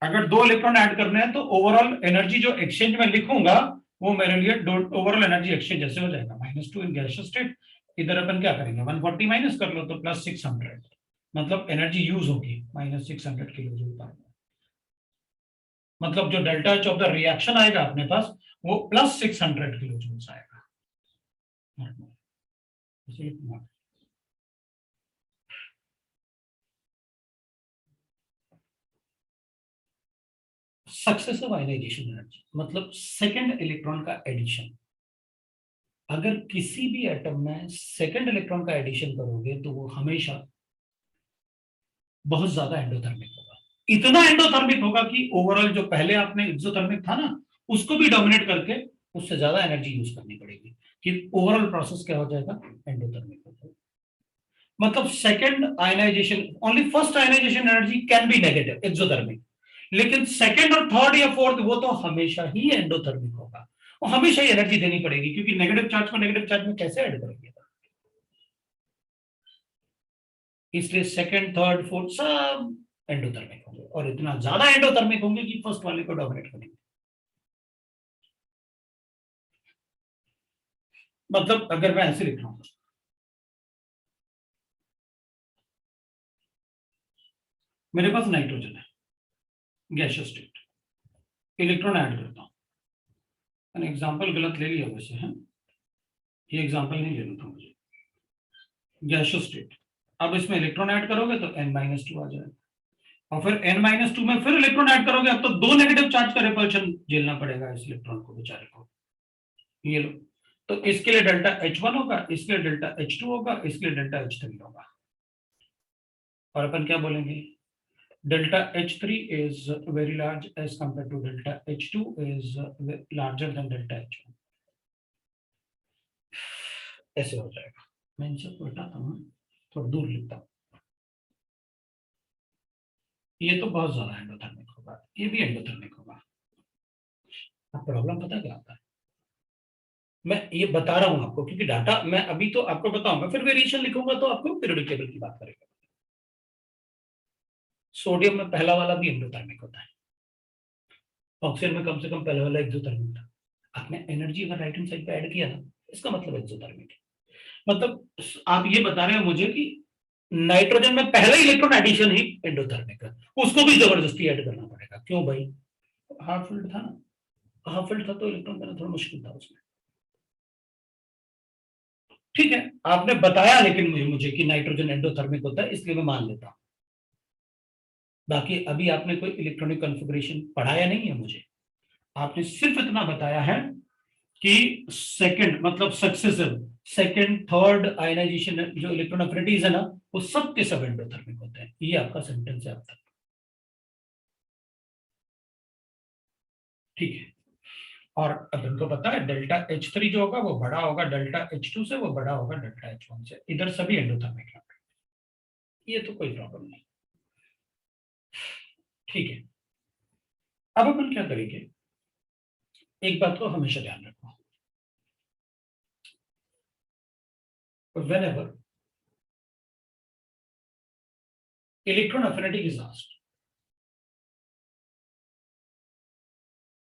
अगर 2 इलेक्ट्रॉन ऐड करने हैं तो ओवरऑल एनर्जी जो एक्सचेंज में लिखूंगा वो मेरे लिए ओवरऑल एनर्जी एक्सचेंज जैसे हो जाएगा -2 इन गैसियस स्टेट। इधर अपन क्या करेंगे, 140 माइनस कर लो तो +600, मतलब एनर्जी यूज होगी -600 किलो जूल पर। मतलब जो delta H of the reaction आएगा अपने पास वो +600 किलो जूल्स आएगा। सक्सेसिव आयनाइजेशन एनर्जी मतलब सेकंड इलेक्ट्रॉन का एडिशन। अगर किसी भी एटम में सेकंड इलेक्ट्रॉन का एडिशन करोगे तो वो हमेशा बहुत ज्यादा एंडोथर्मिक होगा। इतना एंडोथर्मिक होगा कि ओवरऑल जो पहले आपने एक्सोथर्मिक था ना उसको भी डोमिनेट करके उससे ज्यादा एनर्जी यूज करनी पड़ेगी कि ओवरऑल प्रोसेस क्या हो जाएगा, एंडोथर्मिक हो जाएगा। मतलब second ionization, only first ionization energy can be negative exothermic, लेकिन सेकंड और थर्ड या फोर्थ वो तो हमेशा ही एंडोथर्मिक होगा, वो हमेशा ही एनर्जी देनी पड़ेगी क्योंकि नेगेटिव चार्ज को नेगेटिव चार्ज में कैसे ऐड करेंगे। इसलिए सेकंड थर्ड फोर्थ सब एंडोथर्मिक होंगे और इतना ज्यादा एंडोथर्मिक होंगे कि फर्स्ट वाले को डोमिनेट करेंगे। मतलब अगर मैं ऐसे लिख रहा हूं, मेरे पास नाइट्रोजन है गैसियस स्टेट, इलेक्ट्रॉन ऐड करता हूं। मैंने एग्जांपल गलत ले लिया वैसे है, ये एग्जांपल नहीं लेना था मुझे। गैसियस स्टेट, अब इसमें इलेक्ट्रॉन ऐड करोगे तो n-2 आ जाएगा और फिर n-2 में फिर इलेक्ट्रॉन ऐड करोगे, अब तो 2 नेगेटिव चार्ज का रिपल्शन झेलना पड़ेगा इस इलेक्ट्रॉन को बेचारे को। ये लो, तो इसके लिए डेल्टा H1 होगा, इसके लिए डेल्टा H2 होगा, इसके लिए डेल्टा H3 होगा। और अपन क्या बोलेंगे, delta H3 is very large as compared to delta H2 is larger than delta H1। ऐसे हो जाएगा। मैं इनसे हटाता हूँ, थोड़ा दूर लिखता हूँ। ये तो बहुत ज्यादा एंडोथर्मिक होगा, ये भी एंडोथर्मिक होगा। अब प्रॉब्लम पता क्या आता है, मैं ये बता रहा हूं आपको क्योंकि डाटा मैं अभी तो आपको बताऊंगा, फिर वेरिएशन लिखूंगा तो आपको पीरियोडिक टेबल की बात करेगा। सोडियम में पहला वाला भी एंडोथर्मिक होता है, ऑक्सीजन में कम से कम पहला वाला एक्सोथर्मिक था। आपने एनर्जी अगर राइट हैंड साइड पे ऐड किया ना, इसका मतलब एक्सोथर्मिक है। मतलब आप ये बता रहे हो मुझे कि नाइट्रोजन में पहला इलेक्ट्रॉन एडिशन ही एंडोथर्मिक है, उसको भी जबरदस्ती ऐड करना पड़ेगा। क्यों भाई, हाफ फिल्ड था ना, हाफ फिल्ड था तो इलेक्ट्रॉन देना थोड़ा मुश्किल था उसमें। ठीक है, आपने बताया लेकिन मुझे कि नाइट्रोजन एंडोथर्मिक होता है, इसलिए मैं मान लेता हूं। बाकी अभी आपने कोई इलेक्ट्रॉनिक कॉन्फ़िगरेशन पढ़ाया नहीं है मुझे, आपने सिर्फ इतना बताया है कि सेकंड मतलब सक्सेसिव सेकंड थर्ड आयनाइजेशन जो इलेक्ट्रॉन एफिनिटीज है ना वो सब के सब एंडोथर्मिक होते हैं। ये आपका सेंटेंस है अब तक, ठीक है। और अब इनको पता है डेल्टा H3 जो होगा वो बड़ा होगा डेल्टा H2 से, वो बड़ा होगा डेल्टा H1 से। इधर सभी एंडोथर्मिक है, ये तो कोई प्रॉब्लम नहीं, ठीक है। अब अपन क्या करेंगे, एक बात को हमेशा ध्यान रखो, whenever electron affinity is asked,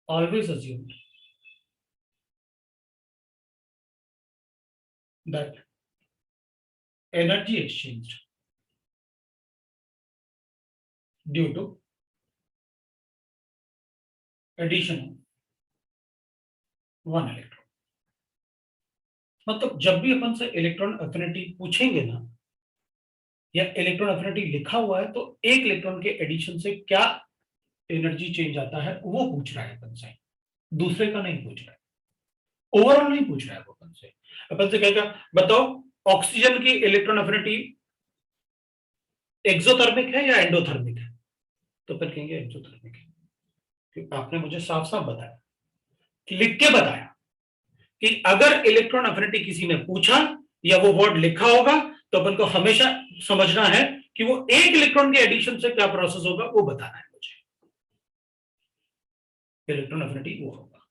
always assume that energy exchanged due to addition 1 electron. मतलब जब भी अपन से इलेक्ट्रॉन एफिनिटी पूछेंगे ना, या इलेक्ट्रॉन एफिनिटी लिखा हुआ है, तो एक इलेक्ट्रॉन के एडिशन से क्या एनर्जी चेंज आता है वो पूछ रहा है अपन से, दूसरे का नहीं पूछ रहा है, ओवरऑल नहीं पूछ रहा है वो अपन से। अपन से कहेगा बताओ ऑक्सीजन की इलेक्ट्रॉन एफिनिटी एक्सोथर्मिक है या एंडोथर्मिक है, तो फिर कहेंगे एक्सोथर्मिक है, क्योंकि आपने मुझे साफ साफ बताया, लिख के बताया कि अगर इलेक्ट्रॉन एफिनिटी किसी ने पूछा या वो वर्ड लिखा होगा तो अपन को हमेशा समझना है कि वो एक इलेक्ट्रॉन के एडिशन से क्या प्रोसेस होगा वो बताना है मुझे। इलेक्ट्रॉन एफिनिटी वो होगा।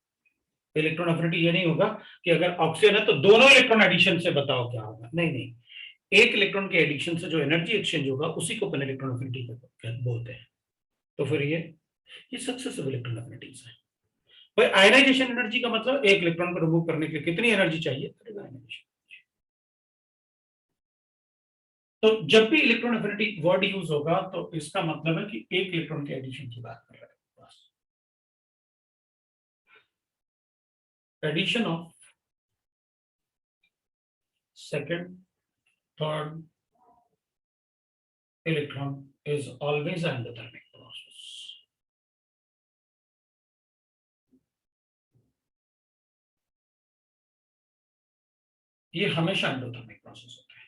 इलेक्ट्रॉन एफिनिटी ये नहीं होगा कि अगर ऑक्सीजन है तो दोनों इलेक्ट्रॉन एडिशन से बताओ क्या होगा, नहीं नहीं, एक इलेक्ट्रॉन के एडिशन से जो एनर्जी एक्सचेंज होगा उसी को अपन इलेक्ट्रॉन एफिनिटी बोलते हैं। तो फिर ये सक्सेसिव इलेक्ट्रॉन एफिनिटीज है। भाई आयनाइजेशन एनर्जी का मतलब एक इलेक्ट्रॉन को रिमूव करने के लिए कितनी एनर्जी चाहिए, आयनाइजेशन। तो जब भी इलेक्ट्रॉन एफिनिटी वर्ड यूज होगा तो इसका मतलब है कि एक इलेक्ट्रॉन के एडिशन की बात कर रहा है, बस। Addition of second third electron is always an endothermic process. ये हमेशा एंडोथर्मिक प्रोसेस होता है।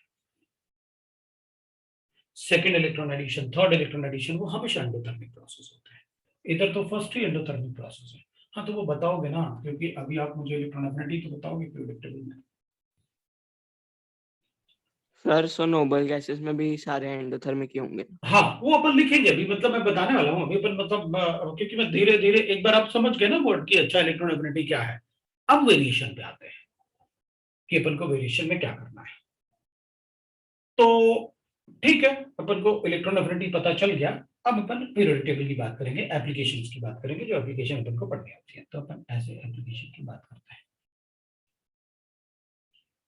Second electron addition, third electron addition, वो हमेशा एंडोथर्मिक प्रोसेस होता है। इधर तो फर्स्ट ही एंडोथर्मिक प्रोसेस है। हाँ तो वो बताओगे ना, क्योंकि अभी आप मुझे इलेक्ट्रॉन एफिनिटी तो बताओगे प्रेडिक्टेबल में। सर सो नोबल गैसेस में भी सारे एंडोथर्मिक ही होंगे। हाँ वो अपन लिखेंगे अभी, मतलब मैं बताने वाला हूँ अभी अपन, मतलब क्योंकि मैं धीरे धीरे, एक बार आप समझ गए ना वर्ड की अच्छा इलेक्ट्रॉन एफिनिटी क्या है, अब वेरिएशन पे आते हैं कि अपन को वेरिएशन में क्या करना है। तो ठीक है, अपन को इलेक्ट्रॉन एफिनिटी पता चल गया, अब अपन पीरियोडिक टेबल की बात करेंगे, एप्लीकेशंस की बात करेंगे, जो एप्लीकेशन अपन को पढ़नी आती है। तो अपन ऐसे एप्लीकेशन की बात करते हैं।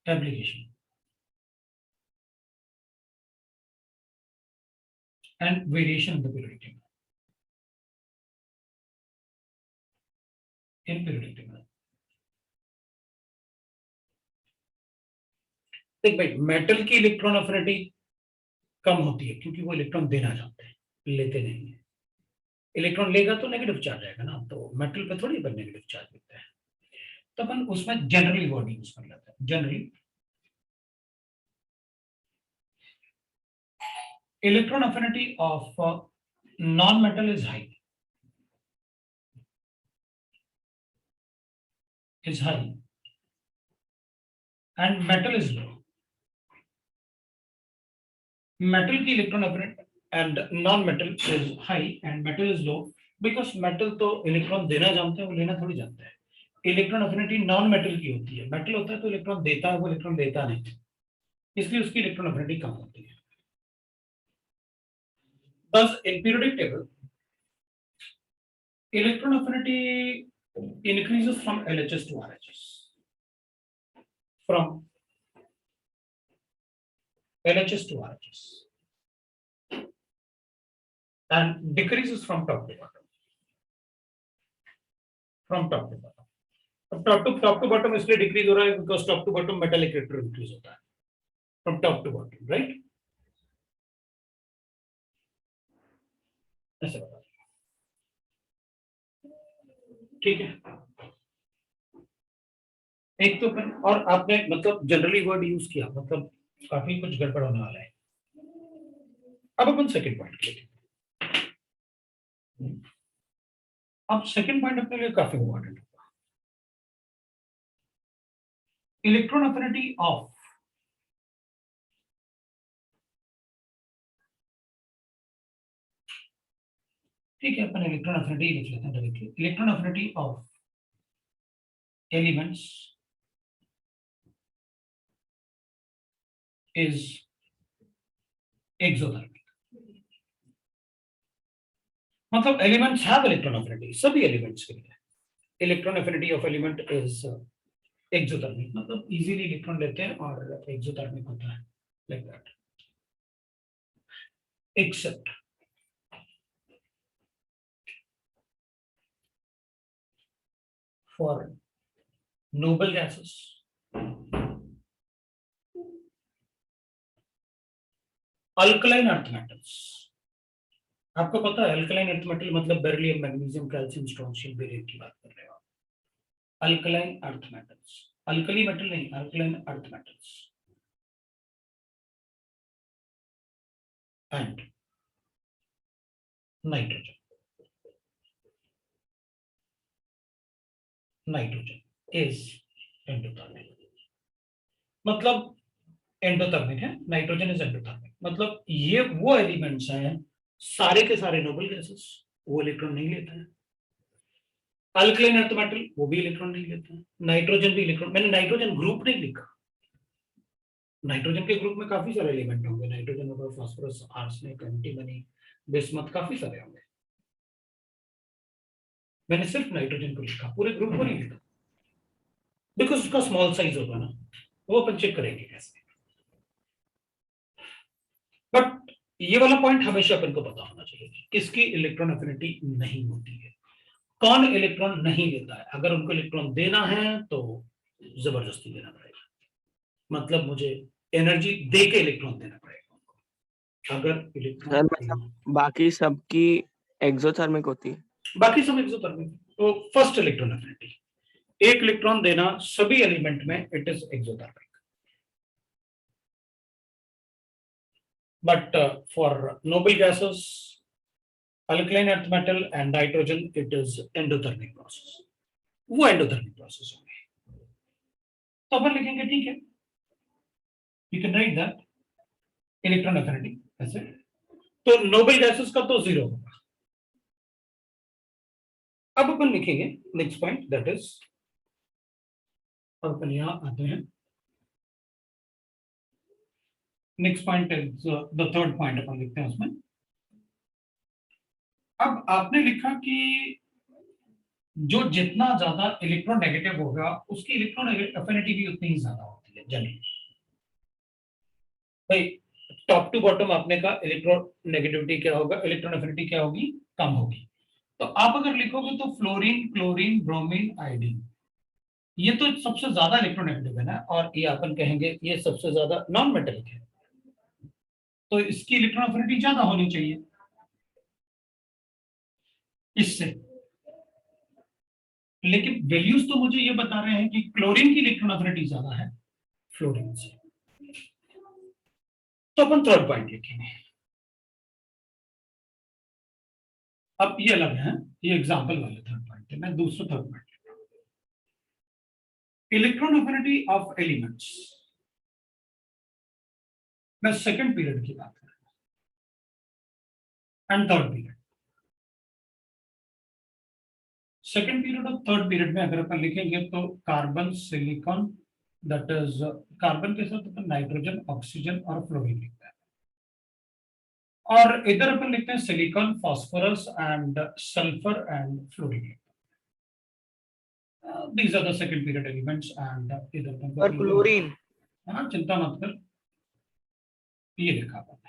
Application and variation in the periodic table. In periodic table. देख भाई, मेटल की इलेक्ट्रॉन एफिनिटी कम होती है क्योंकि वो इलेक्ट्रॉन देना चाहते हैं, लेते नहीं है। इलेक्ट्रॉन लेगा तो नेगेटिव चार्ज आएगा ना, तो मेटल पे थोड़ी पर नेगेटिव चार्ज देता है। तो अपन उसमें जनरली वर्ड यूज कर लेते हैं, generally electron affinity of non metal is high, and metal is low. Metal की electron affinity and non-metal is high and metal is low because metal तो इलेक्ट्रॉन देना जानते हैं, वो लेना थोड़ी जानते हैं। इलेक्ट्रॉन एफिनिटी नॉन मेटल की होती है, मेटल होता है तो इलेक्ट्रॉन देता है, वो इलेक्ट्रॉन देता नहीं, इसलिए उसकी इलेक्ट्रॉन एफिनिटी कम होती है। बस in periodic table electron affinity increases from LHS to RHS, from LHS to RHS, and decreases from top to bottom, from top to bottom. अब top to bottom इसलिए डिक्रीज हो रहा है because top to bottom metallic character increase होता है, from top to bottom, right? ऐसे बता, ठीक है। एक तो और आपने मतलब जनरली वर्ड यूज किया, मतलब काफी कुछ गड़बड़ होने वाला है। अब अपन सेकंड पॉइंट के लिए, अब सेकंड पॉइंट अपने लिए काफी इंपॉर्टेंट होगा। इलेक्ट्रॉन एफिनिटी ऑफ ठीक है, अपन इलेक्ट्रॉन एफिनिटी लिख लेते हैं directly. Electron affinity of elements is exothermic, मतलब एलिमेंट्स हैव इलेक्ट्रॉन एफिनिटी, सभी एलिमेंट्स के लिए electron affinity of element is exothermic, मतलब इजीली इलेक्ट्रॉन लेते हैं और एक्सोथर्मिक होता है, like that, except for noble gases, alkaline earth metals. आपको पता है अल्कलाइन अर्थ मेटल मतलब beryllium, magnesium, calcium, strontium, barium की बात कर रहे हो। Alkaline earth metals, alkali metal नहीं, alkaline earth metals and nitrogen. Nitrogen is endothermic, मतलब एंडोथर्मिक है, नाइट्रोजन इज एंडोथर्मिक, मतलब ये वो एलिमेंट्स हैं सारे के सारे नोबल गैसेस, वो इलेक्ट्रॉन नहीं लेते हैं। अल्कलाइन अर्थ मेटल वो भी इलेक्ट्रॉन नहीं लेते हैं, नाइट्रोजन भी इलेक्ट्रॉन, मैंने नाइट्रोजन ग्रुप नहीं लिखा, नाइट्रोजन के ग्रुप में काफी सारे एलिमेंट होंगे, नाइट्रोजन होगा, फास्फोरस, आर्सेनिक, एंटीमनी, बिस्मथ, काफी सारे होंगे। मैंने सिर्फ नाइट्रोजन को लिखा, पूरे ग्रुप को नहीं लिखा, बिकॉज उसका स्मॉल साइज होगा ना, वो अपन चेक करेंगे कैसे। बट ये वाला पॉइंट हमेशा अपन को पता होना चाहिए, किसकी इलेक्ट्रॉन एफिनिटी नहीं होती है, कौन इलेक्ट्रॉन नहीं लेता है। अगर उनको इलेक्ट्रॉन देना है तो जबरदस्ती देना पड़ेगा, मतलब मुझे एनर्जी दे के इलेक्ट्रॉन देना पड़ेगा उनको। अगर सर इलेक्ट्रॉन मतलब बाकी सबकी एक्सोथर्मिक होती है। बाकी सब एक्सोथर्मिक, तो फर्स्ट इलेक्ट्रॉन एफिनिटी, एक इलेक्ट्रॉन देना सभी एलिमेंट में, it is exothermic. But for noble gases, alkaline earth metal and nitrogen, it is endothermic process, वो endothermic process होंगे। तो अपन लिखेंगे ठीक है, you can write that electron affinity ऐसे, तो नोबल गैसेस का तो 0 होगा। अब अपन लिखेंगे नेक्स्ट पॉइंट, दैट इज, अब अपन यहां आते हैं, next point is the third point, अपन लिखते हैं उसमें। अब आपने लिखा कि जो जितना ज्यादा इलेक्ट्रॉन नेगेटिव होगा उसकी इलेक्ट्रॉन एफिनिटी भी उतनी ही ज्यादा होती है जनरली। भाई टॉप टू बॉटम आपने कहा इलेक्ट्रॉन नेगेटिविटी क्या होगा, इलेक्ट्रॉन एफिनिटी क्या होगी, कम होगी। तो आप अगर लिखोगे तो फ्लोरीन, क्लोरीन, ब्रोमीन, आयोडीन, ये तो सबसे ज्यादा इलेक्ट्रॉन नेगेटिव है ना, और ये अपन कहेंगे ये सबसे ज्यादा नॉन मेटेलिक है, तो इसकी इलेक्ट्रॉन एफिनिटी ज्यादा होनी चाहिए इससे। लेकिन वैल्यूज तो मुझे ये बता रहे हैं कि क्लोरीन की इलेक्ट्रॉन एफिनिटी ज्यादा है फ्लोरीन से, तो अपन थर्ड पॉइंट लिखेंगे। अब ये अलग है, ये एग्जांपल वाले थर्ड पॉइंट है, मैं दूसरा थर्ड पॉइंट लिख रहा हूं, इलेक्ट्रॉन एफिनिटी ऑफ एलिमेंट्स। मैं सेकंड पीरियड की बात कर रहा हूं and third period. Second period और थर्ड पीरियड में अगर अपन लिखेंगे तो carbon, silicon, that is carbon के साथ अपन नाइट्रोजन, ऑक्सीजन और फ्लोरीन लिखते हैं, और इधर अपन लिखते हैं silicon, phosphorus and sulphur and fluorine. These are the second period elements and इधर अपन और क्लोरीन, हाँ चिंता मत कर, ये लिखा अपन ने।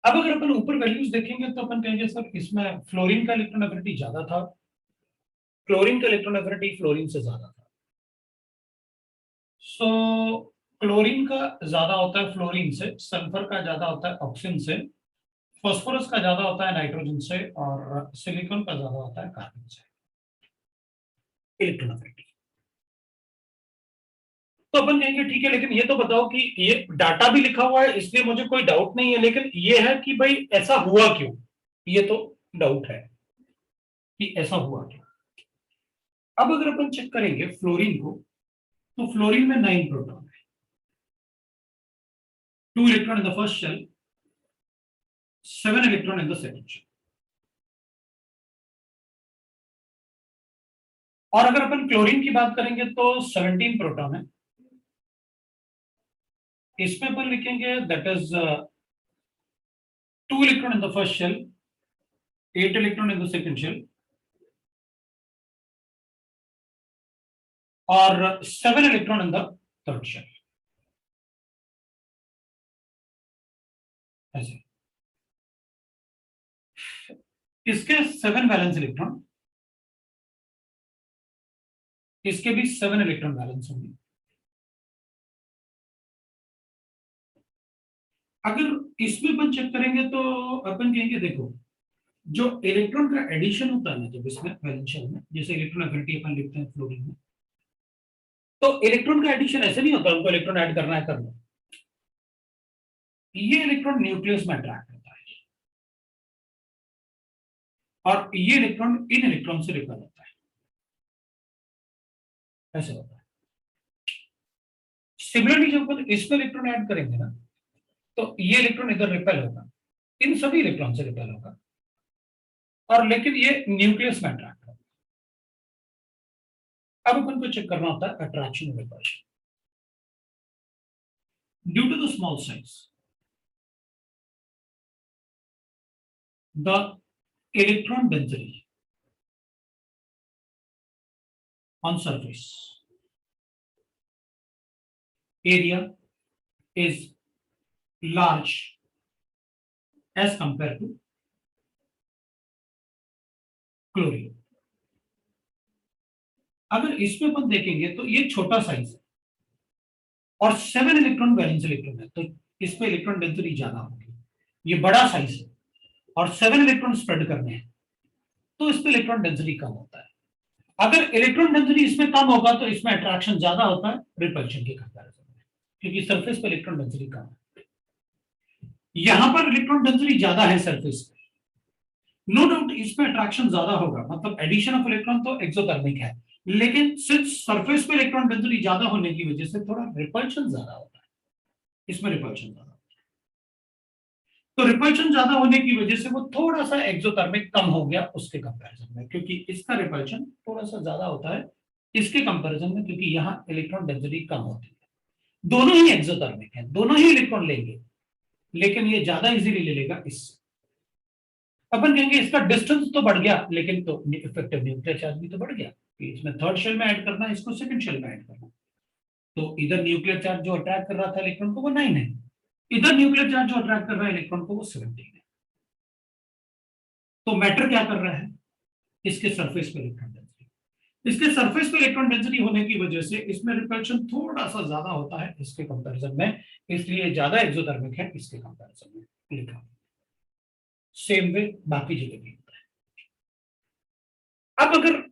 अब अगर अपन ऊपर वैल्यूज देखेंगे तो अपन कहेंगे सर इसमें फ्लोरीन का इलेक्ट्रॉन एफिनिटी ज्यादा था, क्लोरीन का इलेक्ट्रॉन एफिनिटी फ्लोरीन से ज्यादा था। सो क्लोरीन का ज्यादा होता है फ्लोरीन से, सल्फर का ज्यादा होता है ऑक्सीजन से, फास्फोरस का ज्यादा होता है नाइट्रोजन से, और सिलिकॉन का ज्यादा होता है कार्बन से इलेक्ट्रॉन एफिनिटी। तो अपन कहेंगे ठीक है, लेकिन ये तो बताओ कि ये डाटा भी लिखा हुआ है इसलिए मुझे कोई डाउट नहीं है, लेकिन ये है कि भाई ऐसा हुआ क्यों, ये तो डाउट है कि ऐसा हुआ क्यों। अब अगर अपन चेक करेंगे फ्लोरीन को, तो फ्लोरीन में 9 प्रोटॉन है, 2 electron in the first shell, 7 electron in the second shell. और अगर अपन क्लोरीन की बात करेंगे तो 17 प्रोटॉन है, इसमें अपन लिखेंगे that is 2 electron in the first shell, 8 electron in the second shell, और 7 electron in the third shell. ऐसे इसके 7 वैलेंस इलेक्ट्रॉन इसके भी 7 इलेक्ट्रॉन बैलेंस होंगे। अगर इसमें अपन चेक करेंगे तो अपन कहेंगे देखो, जो इलेक्ट्रॉन का एडिशन होता है ना जब इसमें वैलेंस शेल में, जैसे इलेक्ट्रॉन एफिनिटी अपन लिखते हैं फ्लोरीन में, तो इलेक्ट्रॉन का एडिशन ऐसे नहीं होता उनको इलेक्ट्रॉन ऐड करना है कर लो। ये इलेक्ट्रॉन न्यूक्लियस में अट्रैक्ट होता है और ये इलेक्ट्रॉन इन इलेक्ट्रॉन से रिपेल होता है, ऐसे होता है। सिमिलरली जब अपन इसमें इलेक्ट्रॉन ऐड करेंगे ना, तो ये इलेक्ट्रॉन इधर रिपेल होगा, इन सभी इलेक्ट्रॉन से रिपेल होगा, और लेकिन ये न्यूक्लियस में अट्रैक्ट होगा। अब अपन को चेक करना होता है अट्रैक्शन और repulsion. Due to the small size, the electron density on surface area is large as compared to chlorine. अगर इसमें अपन देखेंगे तो ये छोटा साइज है और 7 इलेक्ट्रॉन वैलेंस इलेक्ट्रॉन है, तो इसमें इलेक्ट्रॉन डेंसिटी ज्यादा होगी। ये बड़ा साइज है और 7 इलेक्ट्रॉन स्प्रेड करने हैं, तो इसमें इलेक्ट्रॉन डेंसिटी कम होता है। अगर इलेक्ट्रॉन डेंसिटी इसमें कम होगा तो इसमें अट्रैक्शन ज्यादा होता है रिपल्शन के कंपैरिजन में, क्योंकि सरफेस पर इलेक्ट्रॉन डेंसिटी कम है। यहां पर इलेक्ट्रॉन डेंसिटी ज्यादा है सरफेस पे, नो डाउट इसमें अट्रैक्शन ज्यादा होगा, मतलब एडिशन ऑफ इलेक्ट्रॉन तो एक्सोथर्मिक है, लेकिन सिर्फ सरफेस पे इलेक्ट्रॉन डेंसिटी ज्यादा होने की वजह से थोड़ा रिपल्शन ज्यादा होता है, इसमें रिपल्शन ज्यादा। तो रिपल्शन ज्यादा होने की वजह से वो थोड़ा सा एक्सोथर्मिक कम हो गया उसके कंपैरिजन में, क्योंकि इसका रिपल्शन थोड़ा सा ज्यादा होता है इसके कंपैरिजन में, क्योंकि यहाँ इलेक्ट्रॉन डेंसिटी कम होती है। दोनों ही एक्सोथर्मिक है, दोनों ही इलेक्ट्रॉन लेंगे, लेकिन ये ज्यादा इजीली ले लेगा इससे। अपन कहेंगे इसका डिस्टेंस तो बढ़ गया, लेकिन तो इफेक्टिव न्यूक्लियर चार्ज भी तो बढ़ गया। इसमें थर्ड शेल में ऐड करना है, इसको सेकंड शेल में ऐड करना, तो इधर न्यूक्लियर चार्ज जो अट्रैक्ट कर रहा था इलेक्ट्रॉन को वो 9 है, इधर न्यूक्लियर चार्ज जो अट्रैक्ट कर रहा है इलेक्ट्रॉन को वो 17 है। तो मैटर क्या कर रहा है, इसके सरफेस पे इलेक्ट्रॉन डेंसिटी, इसके सरफेस पे इलेक्ट्रॉन डेंसिटी होने की वजह से इसमें रिपल्शन थोड़ा सा ज्यादा होता है इसके कंपैरिजन में, इसलिए ज्यादा एक्सोथर्मिक है इसके कंपैरिजन में लिखा। सेम वे बाकी जगह भी होता है। अब अगर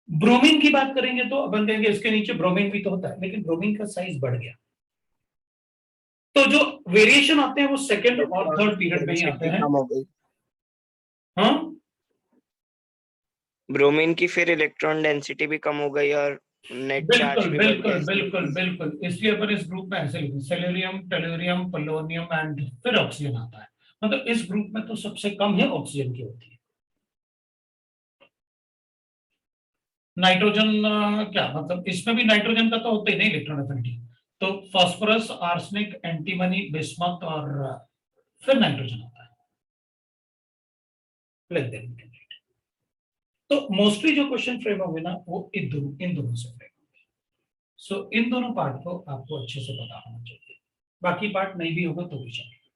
ब्रोमीन की बात करेंगे तो अपन कहेंगे इसके नीचे ब्रोमीन भी तो होता है, लेकिन ब्रोमीन का साइज बढ़ गया, तो जो वेरिएशन आते हैं वो सेकंड और थर्ड पीरियड में ही आते हैं। हाँ, ब्रोमीन की फिर इलेक्ट्रॉन डेंसिटी भी कम हो गई और नेट चार्ज बिल्कुल भी बढ़ बिल्कुल गया। बिल्कुल बिल्कुल, इसलिए अपन इस ग्रुप में ऐसे लिखते हैं सेलेनियम, टेलुरियम, पोलोनियम एंड फिर ऑक्सीजन आता है। मतलब इस ग्रुप में तो सबसे कम है ऑक्सीजन की होती है। नाइट्रोजन क्या मतलब, इसमें भी नाइट्रोजन का तो होता ही नहीं इलेक्ट्रॉन एफिनिटी, तो फास्फोरस, आर्सेनिक, एंटीमनी, बिस्मथ और फिर नाइट्रोजन आता है। तो मोस्टली जो क्वेश्चन फ्रेम होंगे ना वो इन दोनों से फ्रेम होंगे। सो इन दोनों पार्ट को आपको अच्छे से पता होना चाहिए, बाकी पार्ट नहीं भी होगा तो भी चलेगा।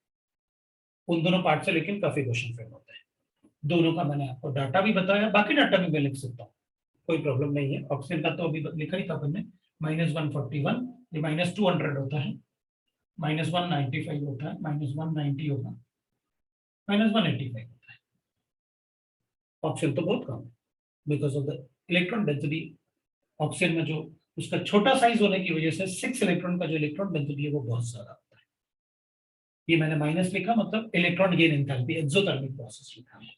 उन दोनों पार्ट से लेकिन काफी क्वेश्चन फ्रेम होते हैं। दोनों का मैंने आपको डाटा भी बताया, बाकी डाटा भी मैं लिख सकता हूँ, कोई प्रॉब्लम नहीं है। ऑक्सीजन का तो अभी लिखा ही था अपन ने, -141, ये -200 होता है, -195 होता है, -190 होगा, -185 होता है। ऑक्सीजन तो बहुत कम है because of the electron density. Oxygen में जो उसका छोटा साइज होने की वजह से 6 इलेक्ट्रॉन का जो इलेक्ट्रॉन डेंसिटी है वो बहुत ज्यादा होता है। ये मैंने माइनस लिखा, मतलब electron gain enthalpy, exothermic process लिखा है,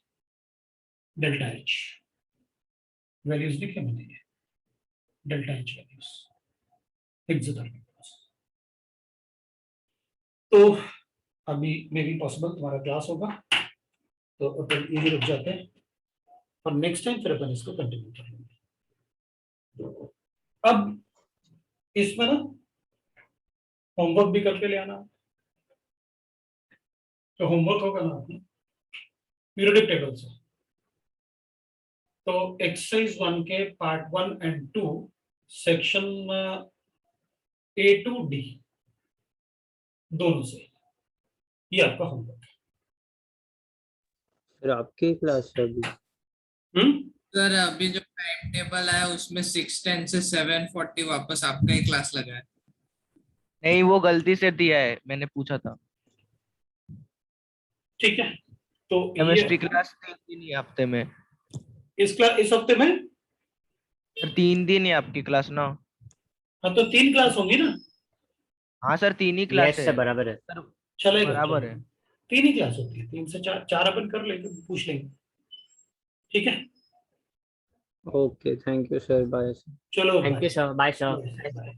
डेल्टा एच वैल्यूज लिखे मैंने, ये delta H values exothermic process. तो अभी मे बी पॉसिबल तुम्हारा क्लास होगा तो अपन यही रुक जाते हैं और नेक्स्ट टाइम फिर अपन इसको कंटिन्यू करेंगे। अब इसमें ना होमवर्क भी करके ले आना, तो होमवर्क होगा ना अपने पीरियोडिक टेबल से, तो एक्सरसाइज 1 के part 1 and 2 section A to D दोनों से, ये आपका होमवर्क है। फिर आपकी क्लास है अभी? सर अभी जो टाइम टेबल है उसमें 6:10 से 7:40 वापस आपका ही क्लास लगा है। नहीं, वो गलती से दिया है, मैंने पूछा था। ठीक है, तो केमिस्ट्री ये क्लास 3 दिन ही हफ्ते में। इस हफ्ते में, सर 3 दिन ही आपकी क्लास ना? हाँ तो 3 क्लास होंगी ना। हाँ सर 3 ही क्लास यस है सर, बराबर है। सर। चलेगा, बराबर चलेगा। है। 3 ही क्लास होती है, 3 से 4, 4 अपन कर लेंगे, पूछ लेंगे। ठीक है, Okay, thank you, sir. Bye. चलो thank you sir, bye sir. Bye.